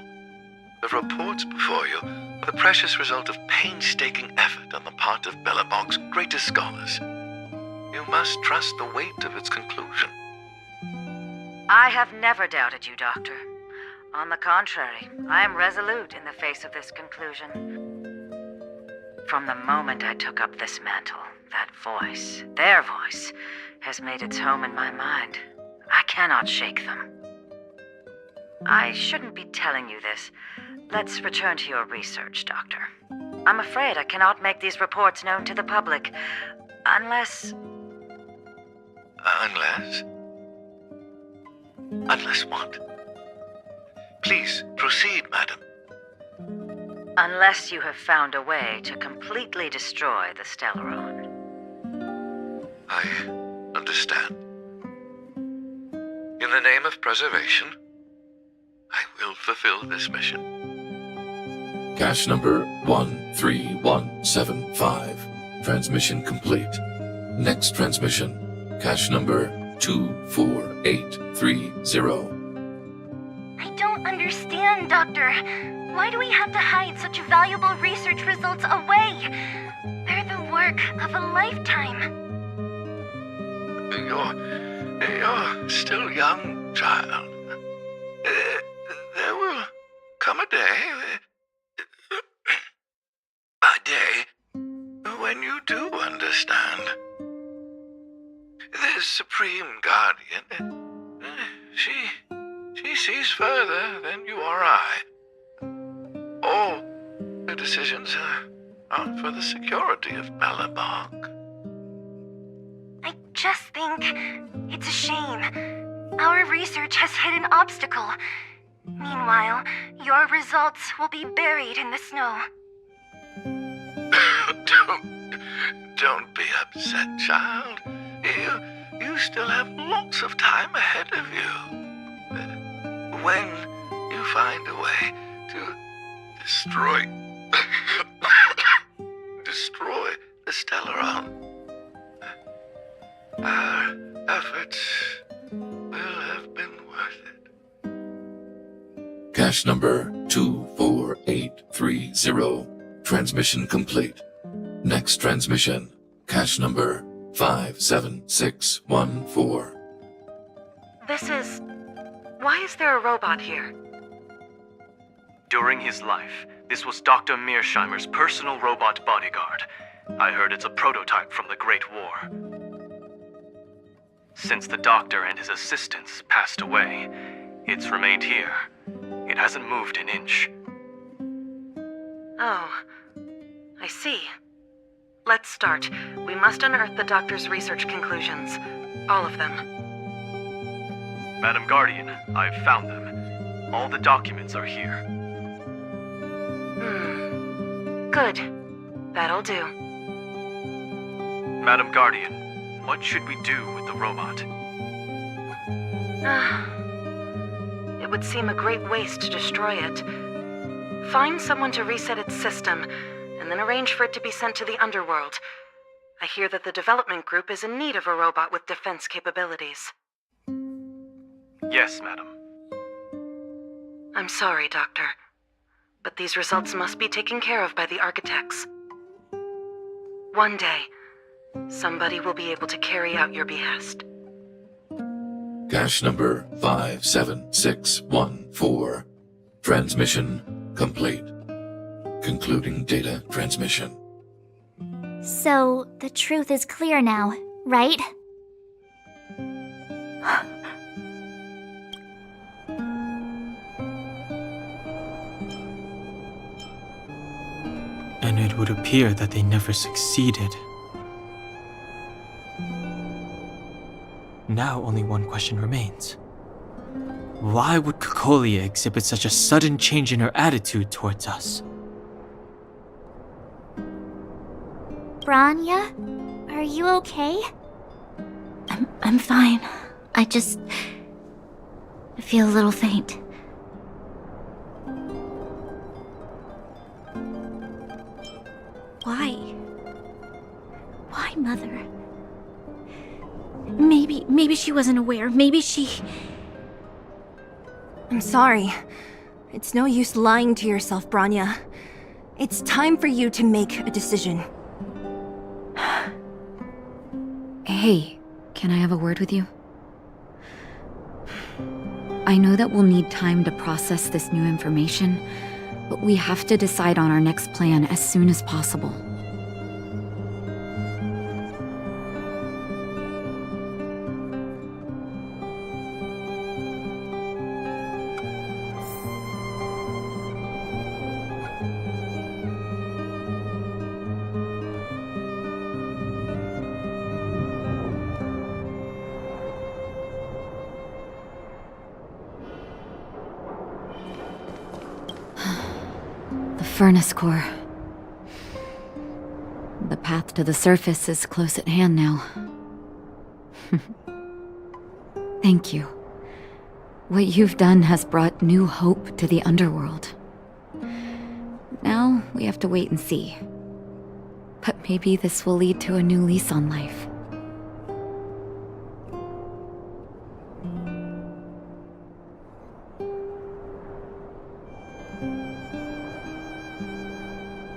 The reports before you are the precious result of painstaking effort on the part of Belobog's greatest scholars. You must trust the weight of its conclusion. I have never doubted you, Doctor. On the contrary, I am resolute in the face of this conclusion. From the moment I took up this mantle, that voice, their voice, has made its home in my mind. I cannot shake them. I shouldn't be telling you this. Let's return to your research, Doctor. I'm afraid I cannot make these reports known to the public, unless... Unless? Unless what? Please, proceed, madam. Unless you have found a way to completely destroy the Stellaron. I understand. In the name of preservation, I will fulfill this mission. Cache number 13175. Transmission complete. Next transmission. Cache number 24830. I don't understand, Doctor. Why do we have to hide such valuable research results away? They're the work of a lifetime. You're still young, child. There will come a day when you do understand. The Supreme Guardian, she sees further than you or I. All the decisions are for the security of Belobog. I just think it's a shame. Our research has hit an obstacle. Meanwhile, your results will be buried in the snow. Don't be upset, child. You still have lots of time ahead of you. When you find a way to destroy the Stellaron, our efforts will have been worth it. Cache number 24830. Transmission complete. Next transmission. Cache number 57614. Why is there a robot here? During his life, this was Dr. Mearsheimer's personal robot bodyguard. I heard it's a prototype from the Great War. Since the doctor and his assistants passed away, it's remained here. It hasn't moved an inch. Oh, I see. Let's start. We must unearth the doctor's research conclusions. All of them. Madam Guardian, I've found them. All the documents are here. Good. That'll do. Madam Guardian, what should we do with the robot? It would seem a great waste to destroy it. Find someone to reset its system, and then arrange for it to be sent to the underworld. I hear that the development group is in need of a robot with defense capabilities. Yes, madam. I'm sorry, Doctor, but these results must be taken care of by the architects. One day, somebody will be able to carry out your behest. Cache number 57614. Transmission complete. Concluding data transmission. So, the truth is clear now, right? And it would appear that they never succeeded. Now only one question remains. Why would Kokolia exhibit such a sudden change in her attitude towards us? Branya? Are you okay? I'm fine. I feel a little faint. Why? Why, Mother? Maybe she wasn't aware. Maybe she... I'm sorry. It's no use lying to yourself, Branya. It's time for you to make a decision. Hey, can I have a word with you? I know that we'll need time to process this new information, but we have to decide on our next plan as soon as possible. Furnace core. The path to the surface is close at hand now. Thank you. What you've done has brought new hope to the underworld. Now we have to wait and see. But maybe this will lead to a new lease on life.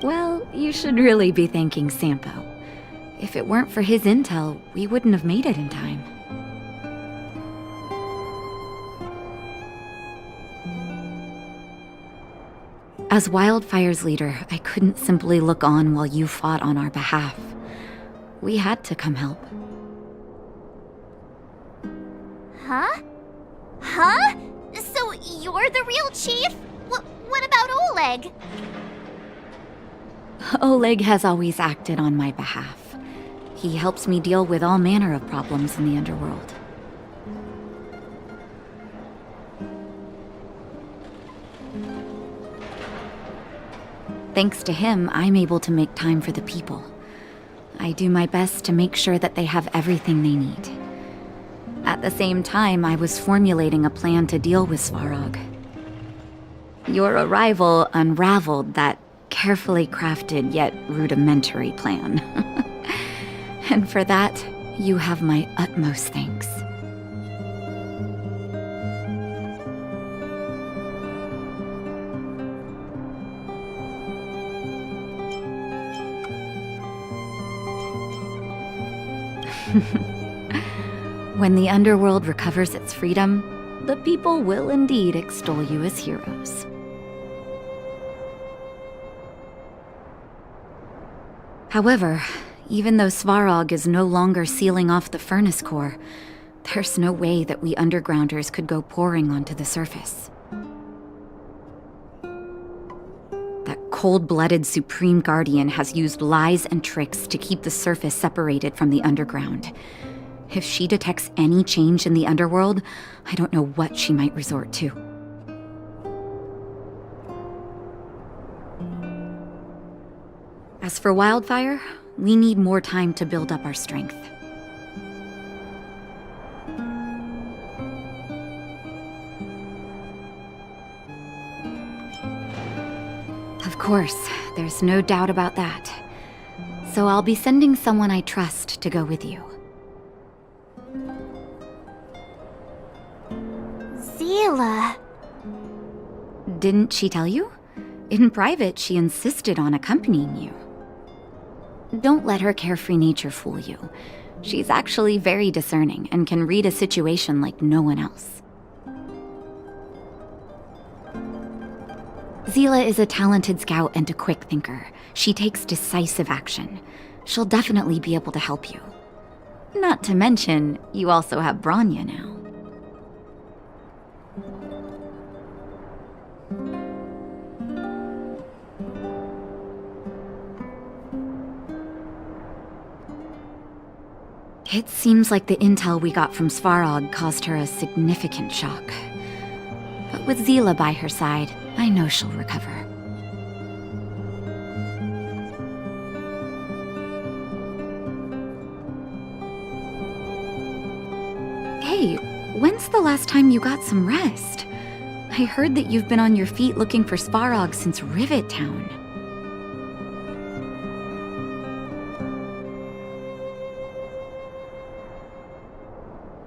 Well, you should really be thanking Sampo. If it weren't for his intel, we wouldn't have made it in time. As Wildfire's leader, I couldn't simply look on while you fought on our behalf. We had to come help. Huh? Huh? So you're the real chief? What about Oleg? Oleg has always acted on my behalf. He helps me deal with all manner of problems in the underworld. Thanks to him, I'm able to make time for the people. I do my best to make sure that they have everything they need. At the same time, I was formulating a plan to deal with Svarog. Your arrival unraveled that carefully crafted yet rudimentary plan. And for that, you have my utmost thanks. When the underworld recovers its freedom, the people will indeed extol you as heroes. However, even though Svarog is no longer sealing off the furnace core, there's no way that we undergrounders could go pouring onto the surface. That cold-blooded Supreme Guardian has used lies and tricks to keep the surface separated from the underground. If she detects any change in the underworld, I don't know what she might resort to. As for Wildfire, we need more time to build up our strength. Of course, there's no doubt about that. So I'll be sending someone I trust to go with you. Zila. Didn't she tell you? In private, she insisted on accompanying you. Don't let her carefree nature fool you. She's actually very discerning and can read a situation like no one else. Zila is a talented scout and a quick thinker. She takes decisive action. She'll definitely be able to help you. Not to mention, you also have Branya now. It seems like the intel we got from Svarog caused her a significant shock. But with Zila by her side, I know she'll recover. Hey, when's the last time you got some rest? I heard that you've been on your feet looking for Svarog since Rivet Town.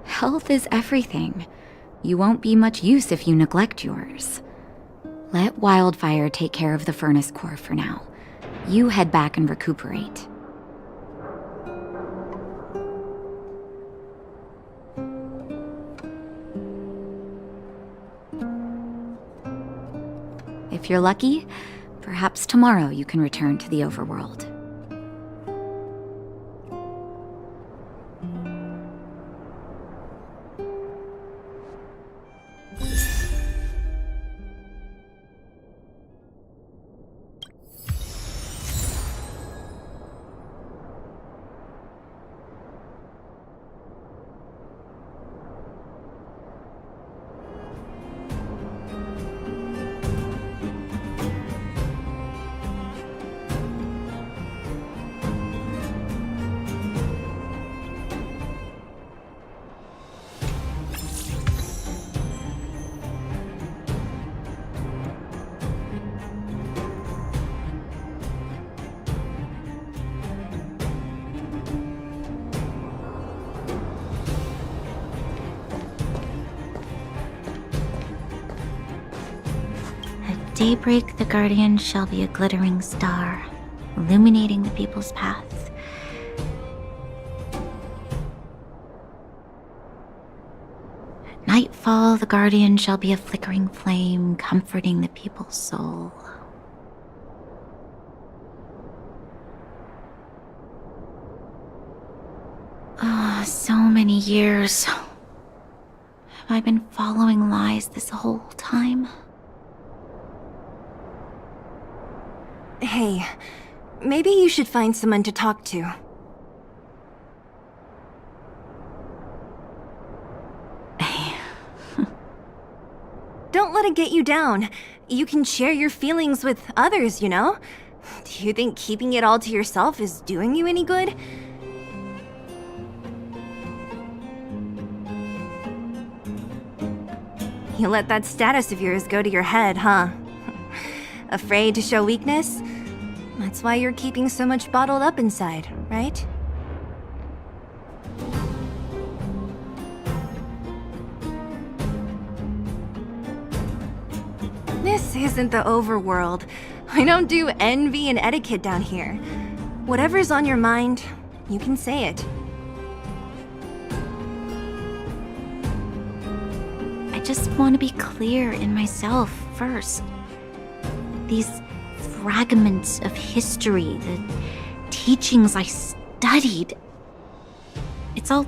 Health is everything. You won't be much use if you neglect yours. Let Wildfire take care of the furnace core for now. You head back and recuperate. If you're lucky, perhaps tomorrow you can return to the overworld. Daybreak, the Guardian shall be a glittering star, illuminating the people's paths. At nightfall, the Guardian shall be a flickering flame, comforting the people's soul. Oh, so many years. Have I been following lies this whole time? Hey, maybe you should find someone to talk to. Don't let it get you down. You can share your feelings with others, you know? Do you think keeping it all to yourself is doing you any good? You let that status of yours go to your head, huh? Afraid to show weakness? That's why you're keeping so much bottled up inside, right? This isn't the overworld. I don't do envy and etiquette down here. Whatever's on your mind, you can say it. I just want to be clear in myself first. These fragments of history, the teachings I studied, it's all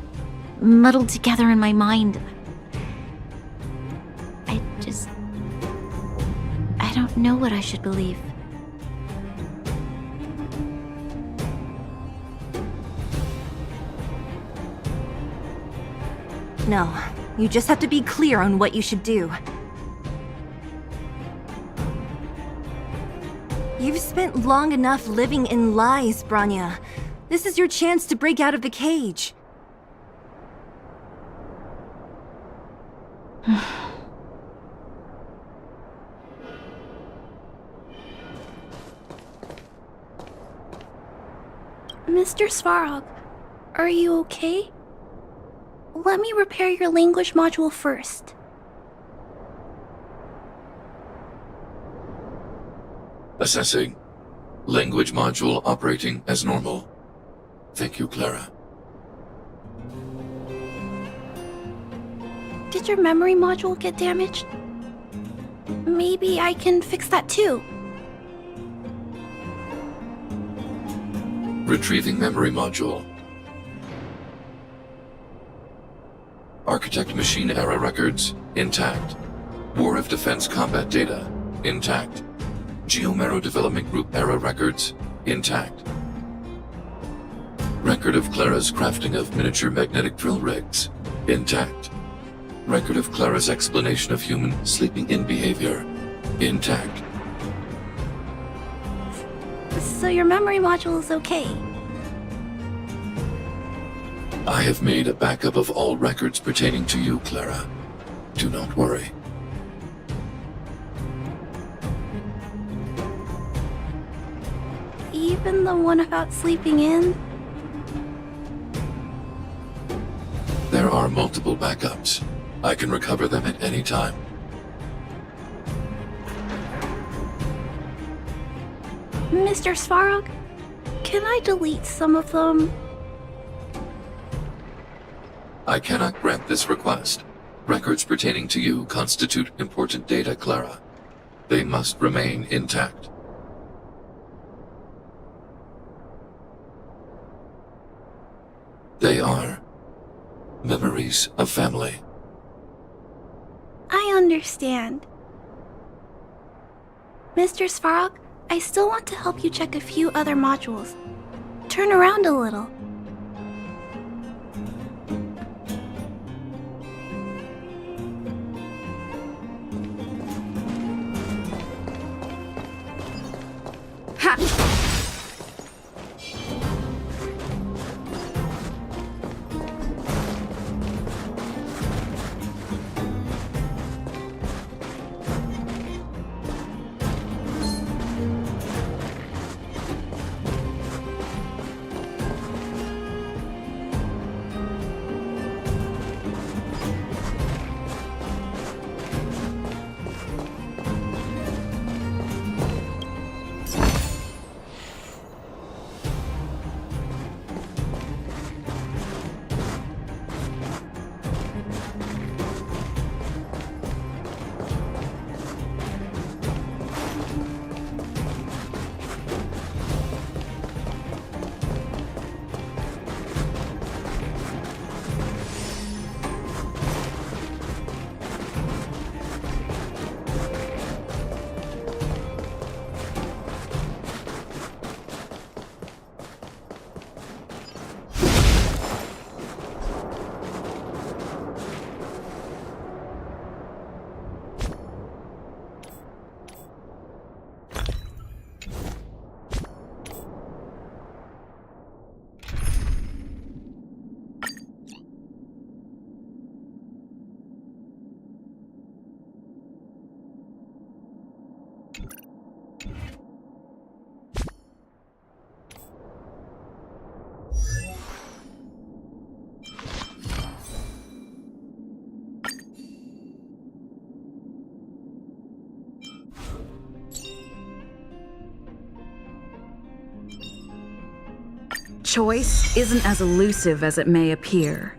muddled together in my mind. I don't know what I should believe. No, you just have to be clear on what you should do. You've spent long enough living in lies, Branya. This is your chance to break out of the cage. Mr. Svarog, are you okay? Let me repair your language module first. Assessing. Language module operating as normal. Thank you, Clara. Did your memory module get damaged? Maybe I can fix that too. Retrieving memory module. Architect machine era records, intact. War of Defense combat data, intact. Geomero Development Group era records, intact. Record of Clara's crafting of miniature magnetic drill rigs, intact. Record of Clara's explanation of human sleeping-in behavior, intact. So your memory module is okay? I have made a backup of all records pertaining to you, Clara. Do not worry. Even the one about sleeping in? There are multiple backups. I can recover them at any time. Mr. Svarog, can I delete some of them? I cannot grant this request. Records pertaining to you constitute important data, Clara. They must remain intact. They are memories of family. I understand. Mr. Svarog, I still want to help you check a few other modules. Turn around a little. Choice isn't as elusive as it may appear.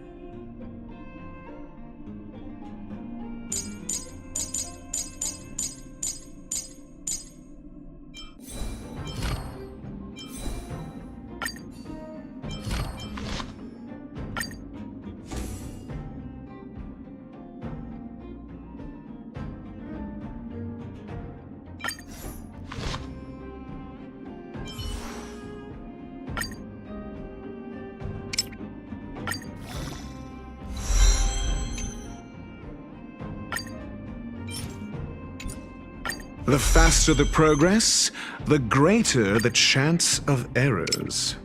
The faster the progress, the greater the chance of errors.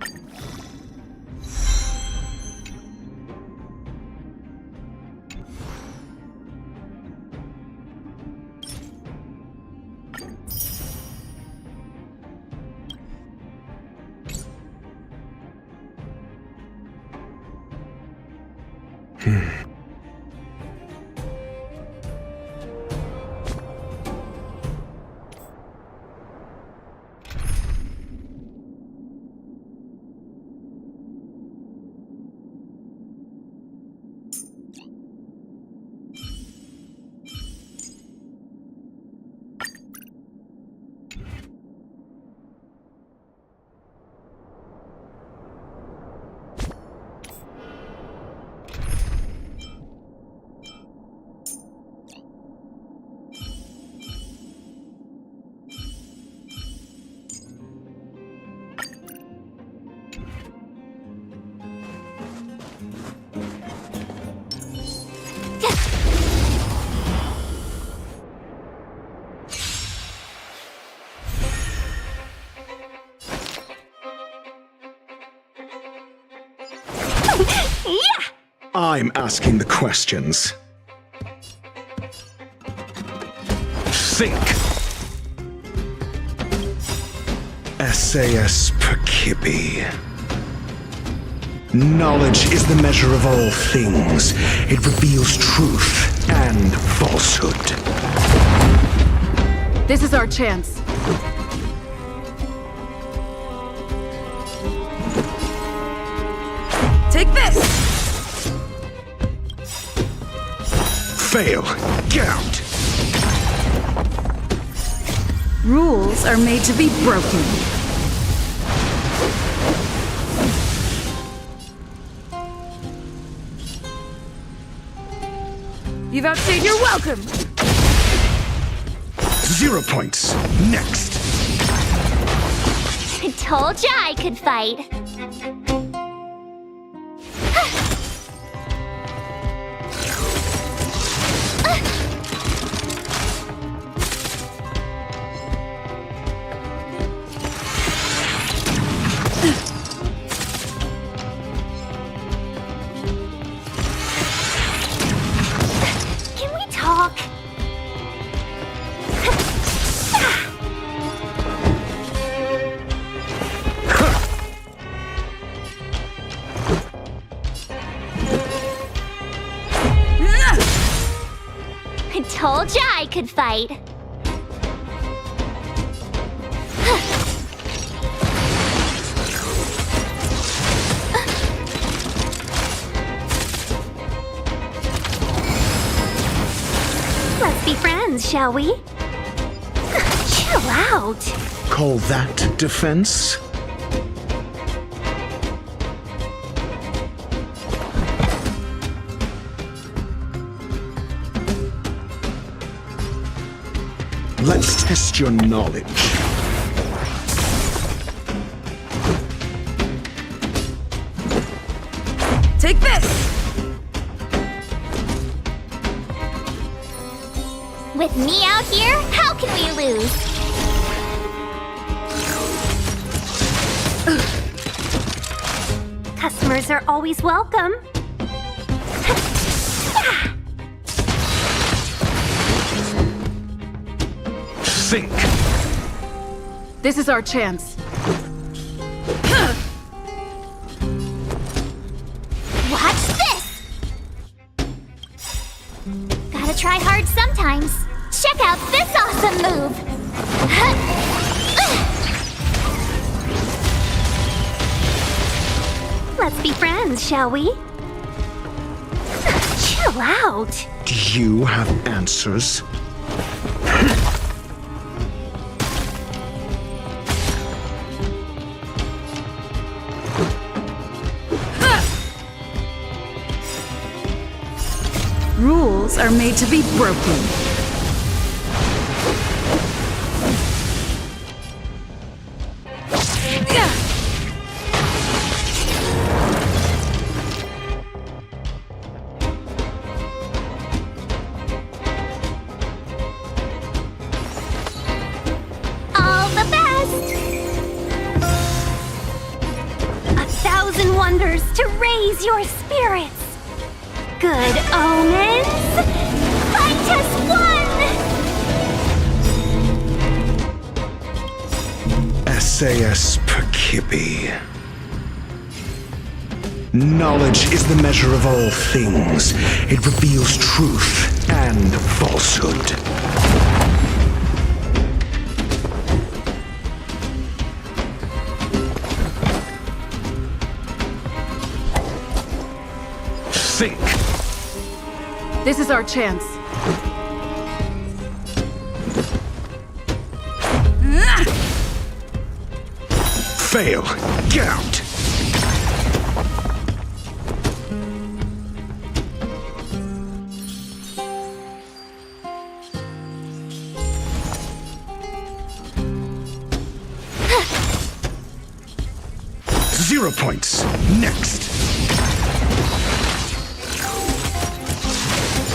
I'm asking the questions. Think. SAS Percipi. Knowledge is the measure of all things. It reveals truth and falsehood. This is our chance. Take this! Fail. Get out. Rules are made to be broken. You've outstayed your welcome! 0 points. Next. Told ya I could fight. Can we talk? Told ya I could fight. Let's be friends, shall we? Chill out. Call that defense? Let's test your knowledge. Take this! With me out here, how can we lose? Customers are always welcome. Think. This is our chance. Watch this! Gotta try hard sometimes. Check out this awesome move! Let's be friends, shall we? Chill out. Do you have answers? Rules are made to be broken. All the best! 1,000 wonders to raise your spirits! Good omens! Fight as one! SAS Perkibi. Knowledge is the measure of all things. It reveals truth and falsehood. Think. This is our chance. Fail. Get out. Zero points. Next.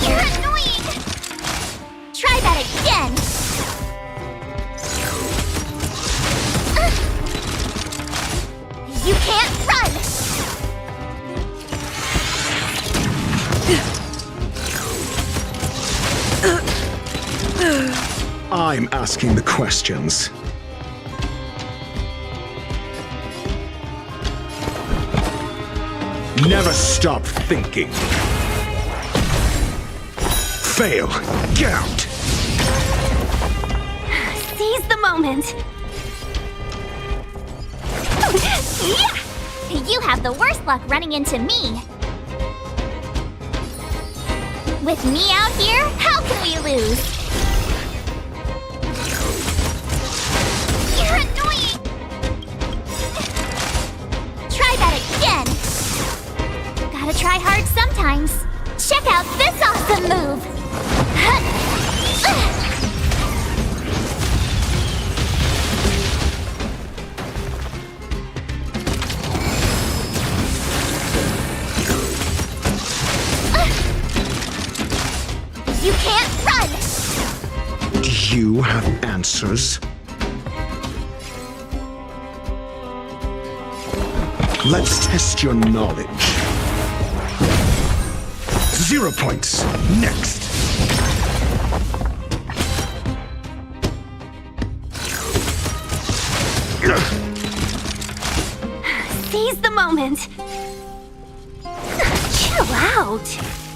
You're annoying! Try that again! You can't run! I'm asking the questions. Never stop thinking. Fail. Get out. Seize the moment! Yeah! You have the worst luck running into me! With me out here, how can we lose? you have answers? Let's test your knowledge. 0 points. Next. Seize the moment. Chill out.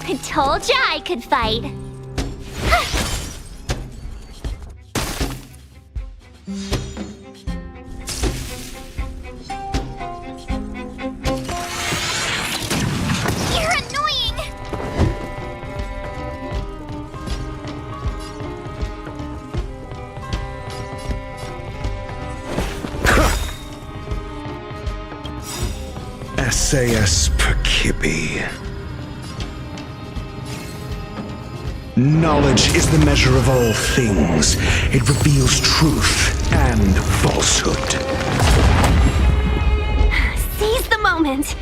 I told ya I could fight. You're annoying. SAS Perkibi. Knowledge is the measure of all things. It reveals truth and falsehood. Seize the moment.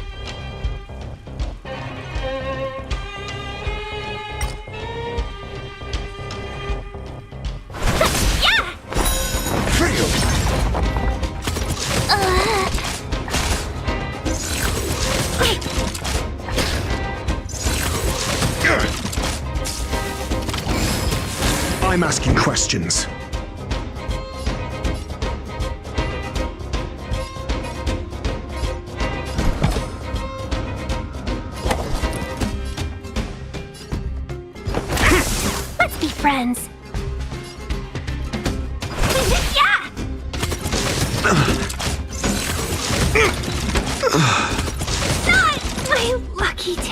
I'm asking questions. Let's be friends. Yeah! Not my lucky day.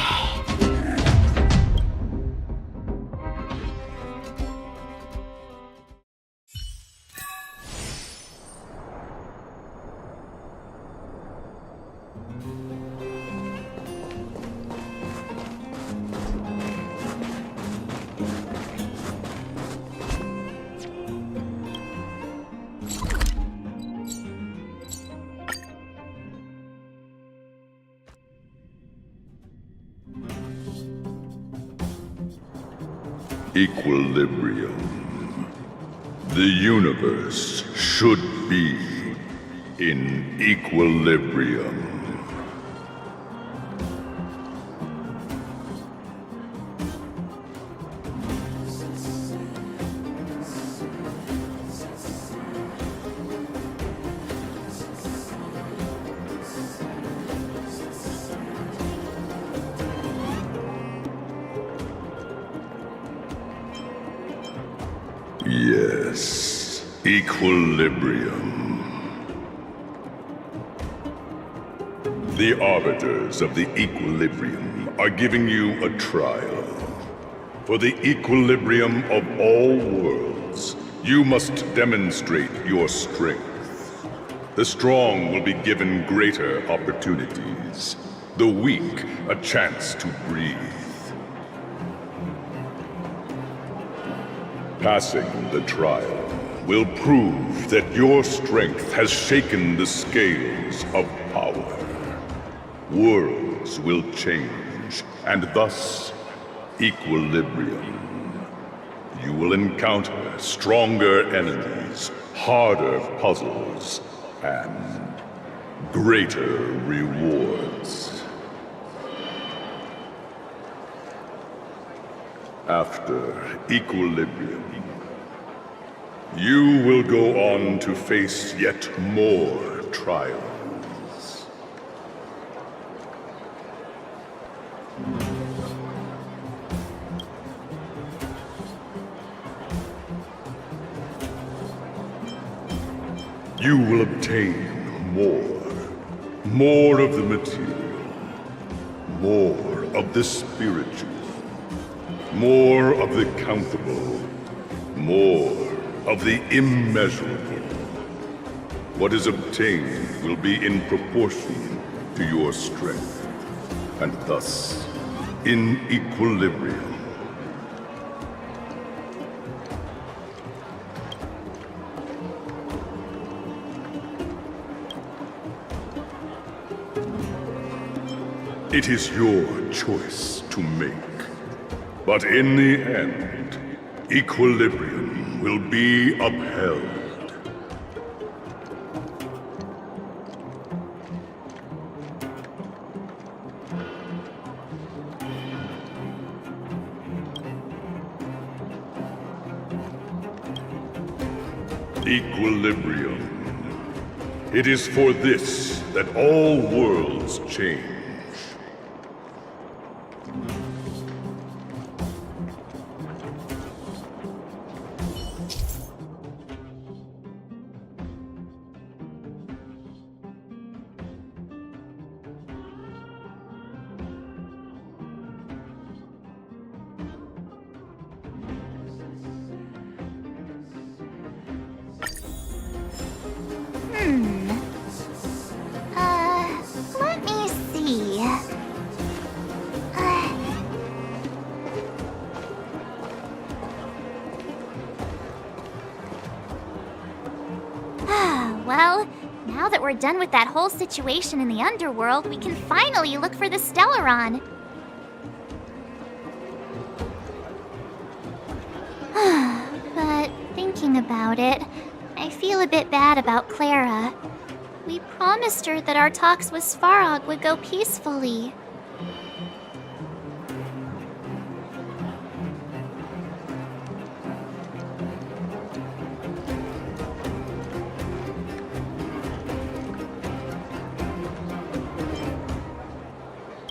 Equilibrium. The universe should be in equilibrium. Yes, equilibrium. The arbiters of the equilibrium are giving you a trial. For the equilibrium of all worlds, you must demonstrate your strength. The strong will be given greater opportunities. The weak a chance to breathe. Passing the trial will prove that your strength has shaken the scales of power. Worlds will change, and thus equilibrium. You will encounter stronger enemies, harder puzzles, and greater rewards. After equilibrium, you will go on to face yet more trials. You will obtain more of the material, more of the spiritual, more of the countable, more of the immeasurable. What is obtained will be in proportion to your strength, and thus in equilibrium. It is your choice to make. But in the end, equilibrium will be upheld. Equilibrium. It is for this that all worlds change. Let me see. Well, now that we're done with that whole situation in the underworld, we can finally look for the Stellaron. But thinking about it, I feel a bit bad about Clara. We promised her that our talks with Svarog would go peacefully.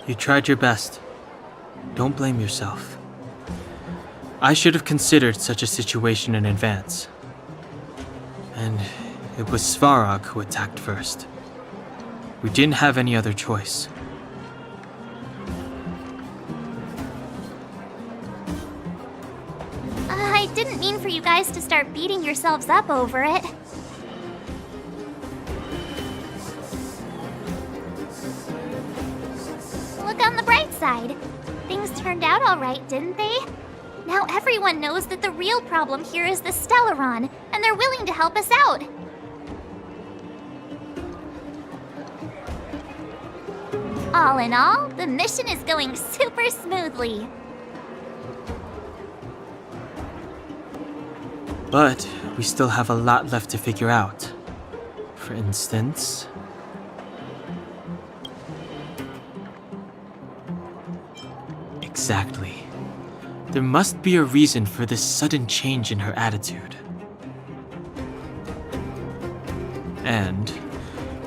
You tried your best. Don't blame yourself. I should have considered such a situation in advance. And it was Svarog who attacked first. We didn't have any other choice. I didn't mean for you guys to start beating yourselves up over it. Look on the bright side. Things turned out all right, didn't they? Now everyone knows that the real problem here is the Stellaron, and they're willing to help us out. All in all, the mission is going super smoothly. But we still have a lot left to figure out. For instance... Exactly. There must be a reason for this sudden change in her attitude. And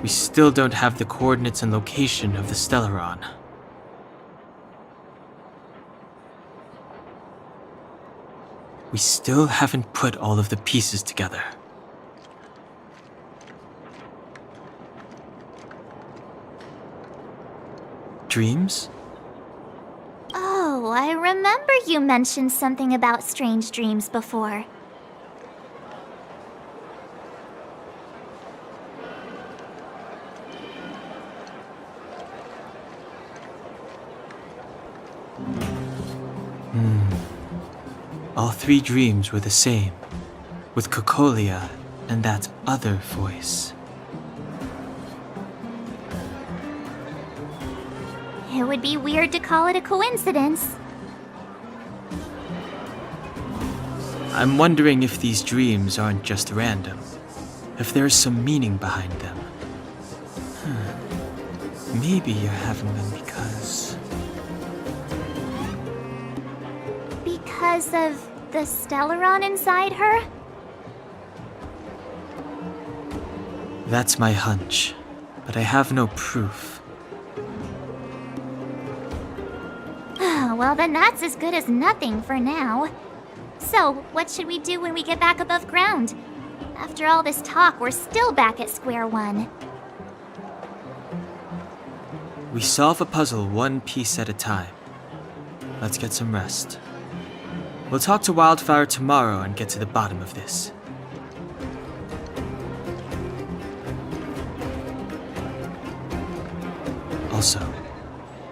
we still don't have the coordinates and location of the Stellaron. We still haven't put all of the pieces together. Dreams? Oh, I remember you mentioned something about strange dreams before. All three dreams were the same, with Cocolia and that other voice. It would be weird to call it a coincidence. I'm wondering if these dreams aren't just random, if there's some meaning behind them. Maybe you're having them because... Because of the Stellaron inside her? That's my hunch, but I have no proof. Well, then that's as good as nothing for now. So, what should we do when we get back above ground? After all this talk, we're still back at square one. We solve a puzzle one piece at a time. Let's get some rest. We'll talk to Wildfire tomorrow and get to the bottom of this. Also,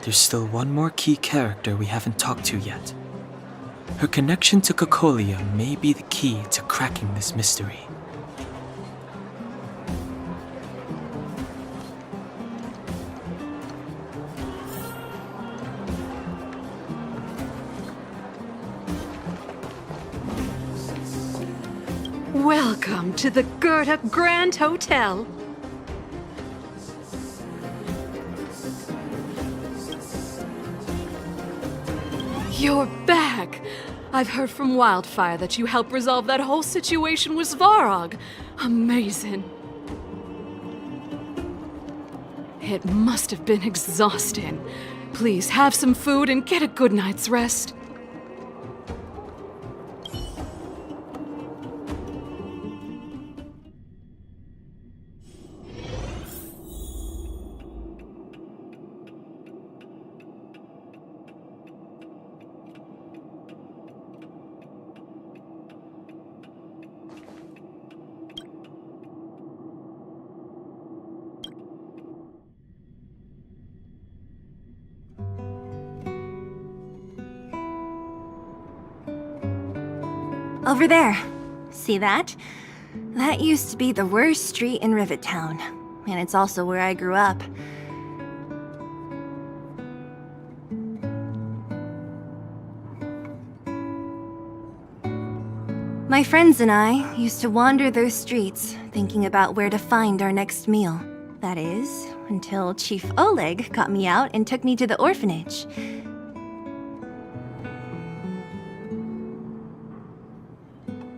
there's still one more key character we haven't talked to yet. Her connection to Cocolia may be the key to cracking this mystery. Welcome to the Goethe Grand Hotel. You're back! I've heard from Wildfire that you helped resolve that whole situation with Svarog. Amazing. It must have been exhausting. Please have some food and get a good night's rest. Over there. See that? That used to be the worst street in Rivet Town. And it's also where I grew up. My friends and I used to wander those streets, thinking about where to find our next meal. That is, until Chief Oleg got me out and took me to the orphanage.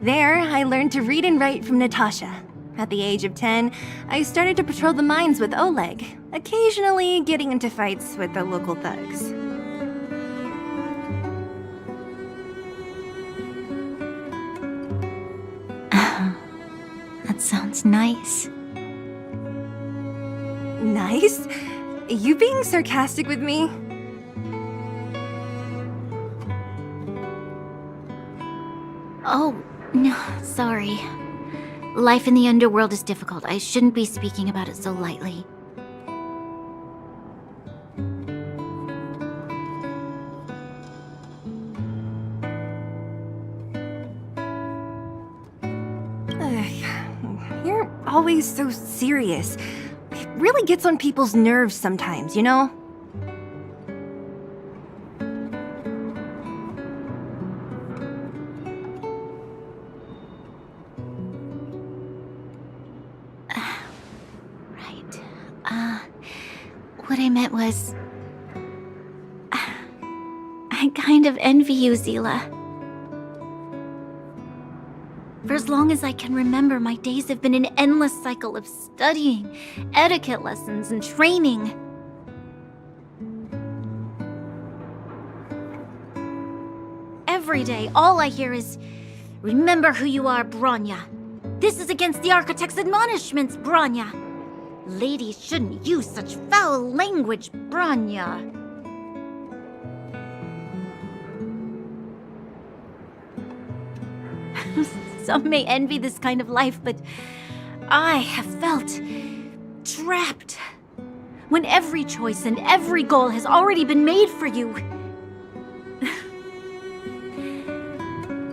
There, I learned to read and write from Natasha. At the age of 10, I started to patrol the mines with Oleg, occasionally getting into fights with the local thugs. That sounds nice. Nice? You being sarcastic with me? Oh, no, sorry. Life in the underworld is difficult. I shouldn't be speaking about it so lightly. You're always so serious. It really gets on people's nerves sometimes, you know? What I meant was... I kind of envy you, Zila. For as long as I can remember, my days have been an endless cycle of studying, etiquette lessons, and training. Every day, all I hear is, "Remember who you are, Bronya. This is against the Architect's admonishments, Bronya. Ladies shouldn't use such foul language, Bronya." Some may envy this kind of life, but I have felt trapped. When every choice and every goal has already been made for you.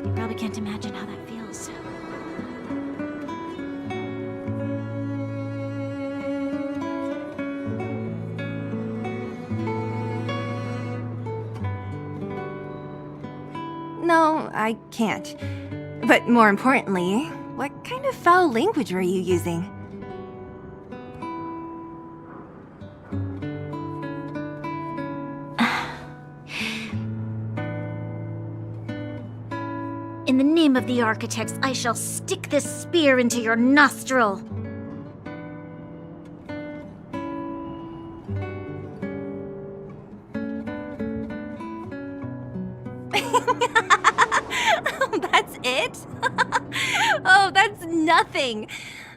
You probably can't imagine how that feels. No, I can't. But more importantly, what kind of foul language were you using? In the name of the Architects, I shall stick this spear into your nostril. That's it? Oh, that's nothing.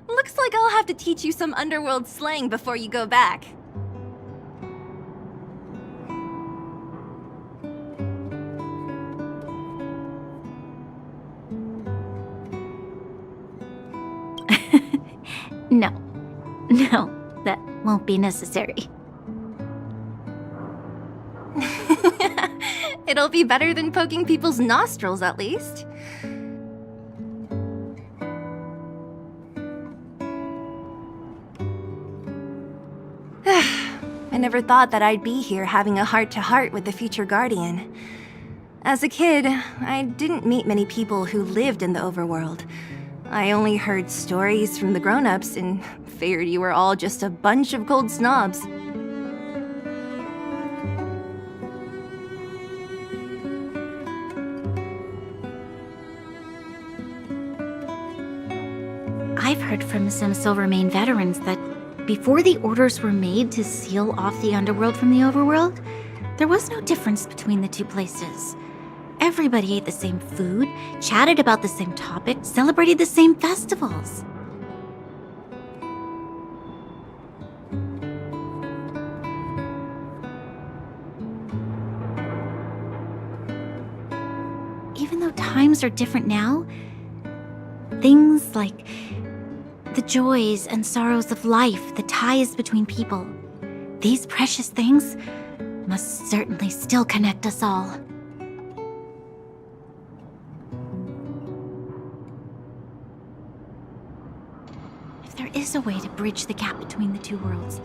Looks like I'll have to teach you some underworld slang before you go back. No, that won't be necessary. It'll be better than poking people's nostrils, at least. I never thought that I'd be here having a heart-to-heart with the future Guardian. As a kid, I didn't meet many people who lived in the overworld. I only heard stories from the grown-ups and figured you were all just a bunch of cold snobs. I've heard from some Silvermane veterans that before the orders were made to seal off the underworld from the overworld, there was no difference between the two places. Everybody ate the same food, chatted about the same topics, celebrated the same festivals. Even though times are different now, things like the joys and sorrows of life, the ties between people, these precious things must certainly still connect us all. If there is a way to bridge the gap between the two worlds,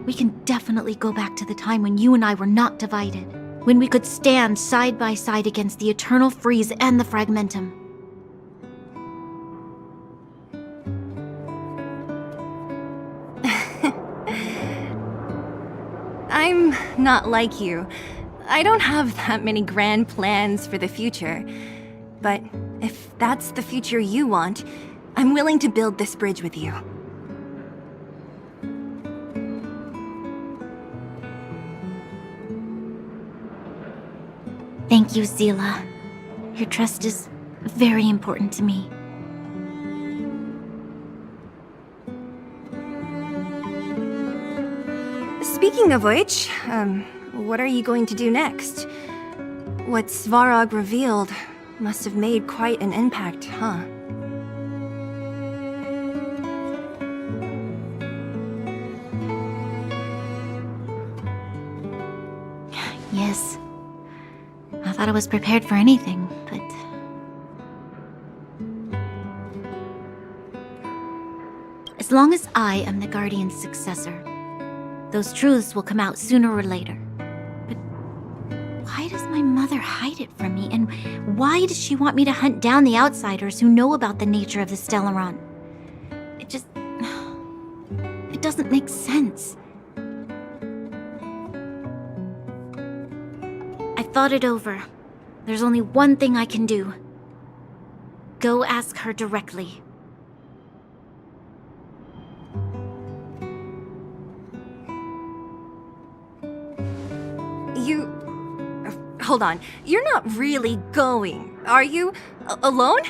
we can definitely go back to the time when you and I were not divided, when we could stand side by side against the Eternal Freeze and the Fragmentum. I'm not like you. I don't have that many grand plans for the future. But if that's the future you want, I'm willing to build this bridge with you. Thank you, Zila. Your trust is very important to me. Speaking of which, what are you going to do next? What Svarog revealed must have made quite an impact, huh? Yes. I thought I was prepared for anything, but... As long as I am the Guardian's successor, those truths will come out sooner or later. But why does my mother hide it from me? And why does she want me to hunt down the outsiders who know about the nature of the Stellaron? It just... It doesn't make sense. I've thought it over. There's only one thing I can do. Go ask her directly. Hold on. You're not really going, are you? Alone?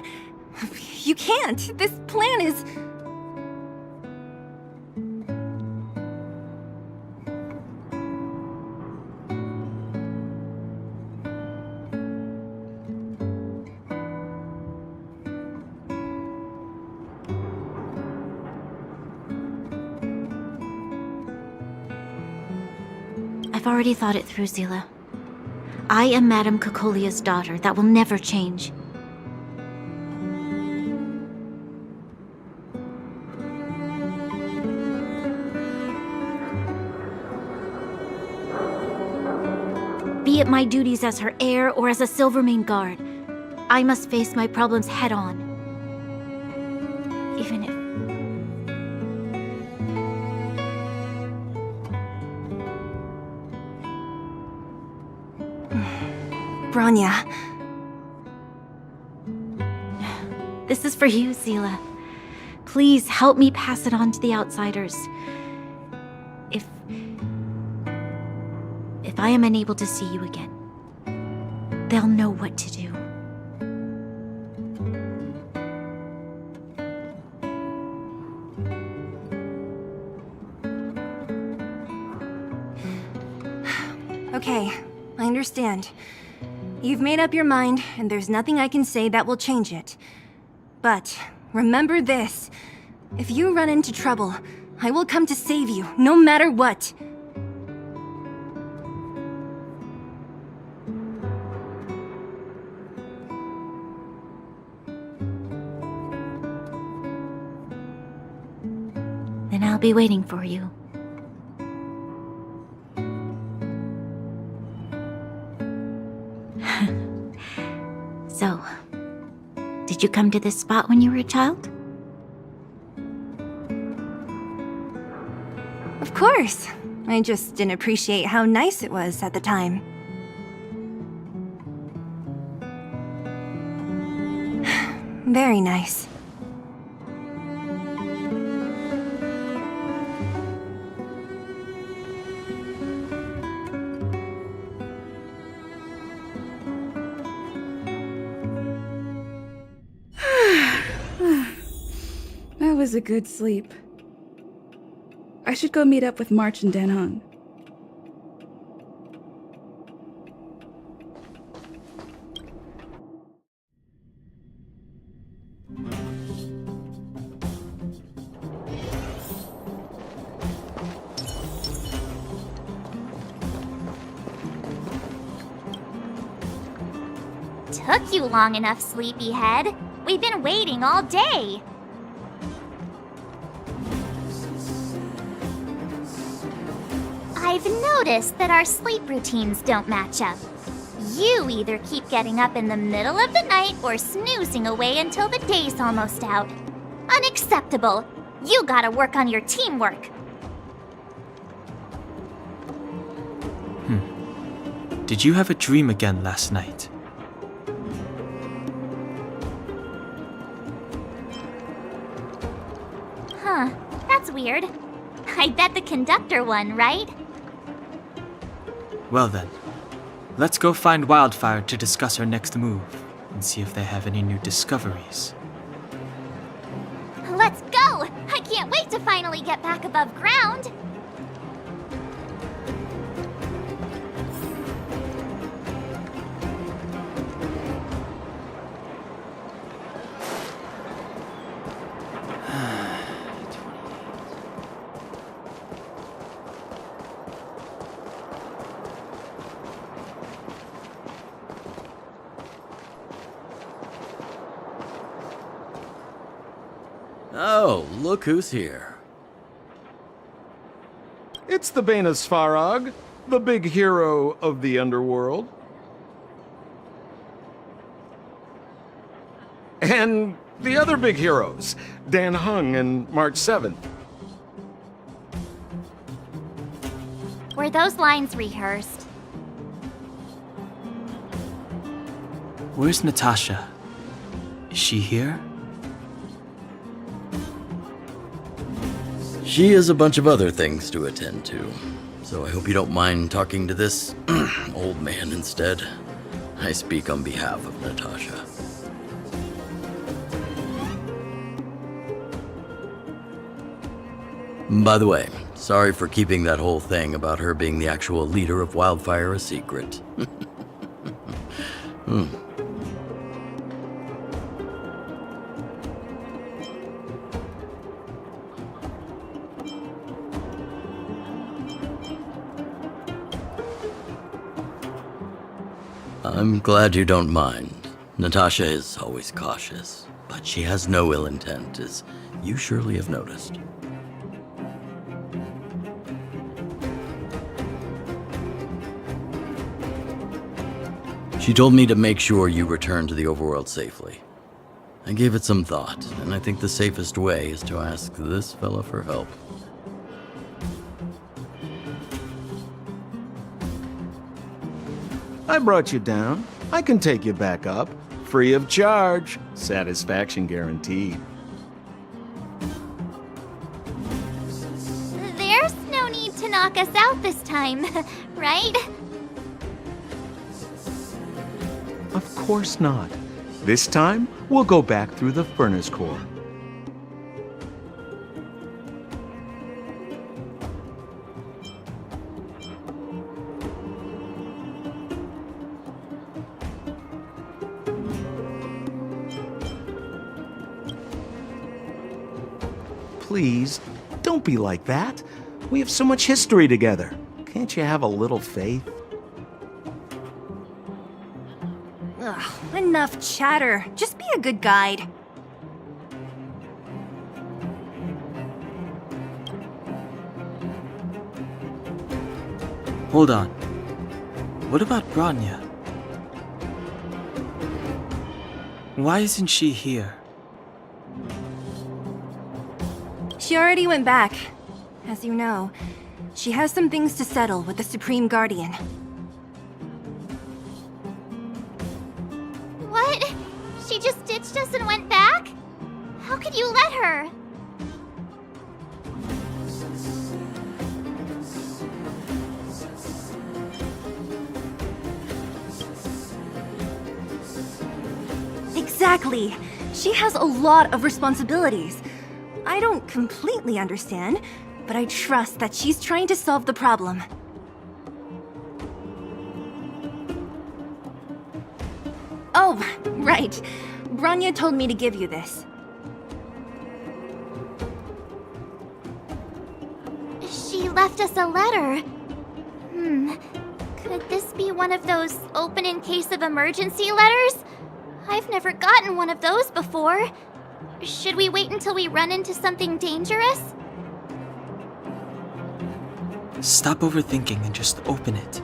You can't. This plan is... I've already thought it through, Zila. I am Madame Cocolia's daughter. That will never change. Be it my duties as her heir or as a Silvermane guard, I must face my problems head-on. Even if... Bronya. This is for you, Zila. Please help me pass it on to the outsiders. If I am unable to see you again, they'll know what to do. Okay, I understand. You've made up your mind, and there's nothing I can say that will change it. But remember this. If you run into trouble, I will come to save you, no matter what. Then I'll be waiting for you. So, Did you come to this spot when you were a child? Of course. I just didn't appreciate how nice it was at the time. Very nice. That was a good sleep. I should go meet up with March and Dan Hung. Took you long enough, sleepyhead. We've been waiting all day. I've noticed that our sleep routines don't match up. You either keep getting up in the middle of the night or snoozing away until the day's almost out. Unacceptable. You gotta work on your teamwork. Did you have a dream again last night? Huh, that's weird. I bet the conductor won, right? Well then, let's go find Wildfire to discuss her next move and see if they have any new discoveries. Let's go! I can't wait to finally get back above ground! Oh, look who's here. It's the Bane of Svarog, the big hero of the underworld. And the other big heroes, Dan Hung and March 7th. Were those lines rehearsed? Where's Natasha? Is she here? She has a bunch of other things to attend to, so I hope you don't mind talking to this old man instead. I speak on behalf of Natasha. By the way, sorry for keeping that whole thing about her being the actual leader of Wildfire a secret. I'm glad you don't mind. Natasha is always cautious, but she has no ill intent, as you surely have noticed. She told me to make sure you return to the overworld safely. I gave it some thought, and I think the safest way is to ask this fella for help. I brought you down. I can take you back up. Free of charge. Satisfaction guaranteed. There's no need to knock us out this time, right? Of course not. This time, we'll go back through the furnace core. Please, don't be like that. We have so much history together. Can't you have a little faith? Ugh, enough chatter. Just be a good guide. Hold on. What about Branya? Why isn't she here? She already went back. As you know, she has some things to settle with the Supreme Guardian. What? She just ditched us and went back? How could you let her? Exactly. She has a lot of responsibilities. I don't completely understand, but I trust that she's trying to solve the problem. Oh, right. Branya told me to give you this. She left us a letter. Could this be one of those open in case of emergency letters? I've never gotten one of those before. Should we wait until we run into something dangerous? Stop overthinking and just open it.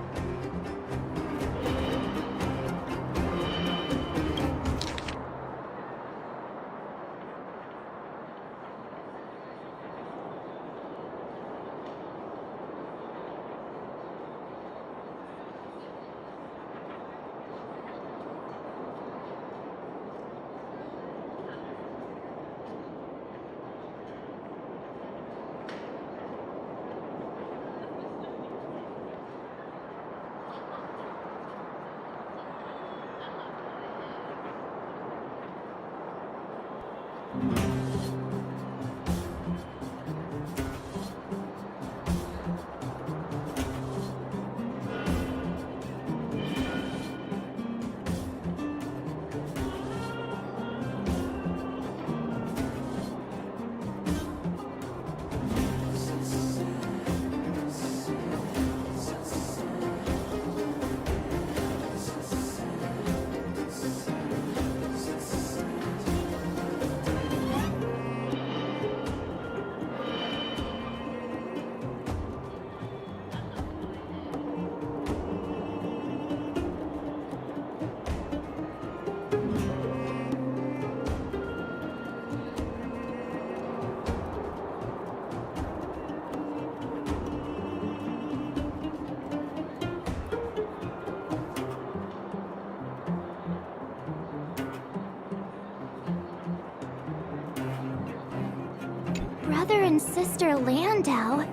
Brother and Sister Landau?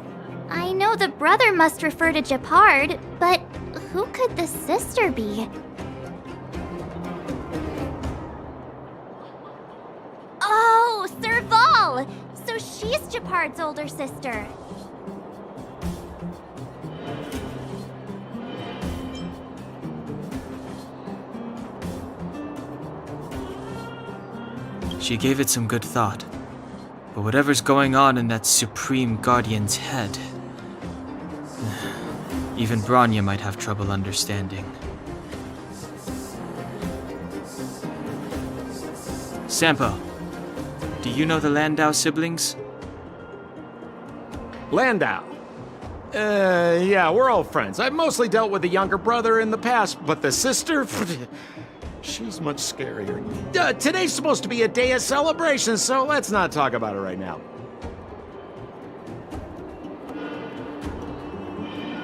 I know the brother must refer to Gepard, but who could the sister be? Oh, Serval! So she's Gepard's older sister. She gave it some good thought. But whatever's going on in that Supreme Guardian's head, even Branya might have trouble understanding. Sampo, do you know the Landau siblings? Landau? Yeah, we're all friends. I've mostly dealt with the younger brother in the past, but the sister? She's much scarier. Today's supposed to be a day of celebration, so let's not talk about it right now.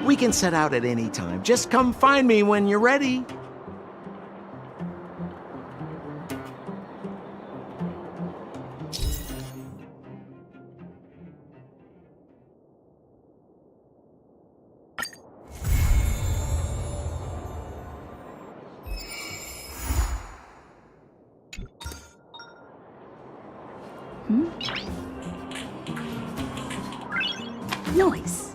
We can set out at any time. Just come find me when you're ready. Noise.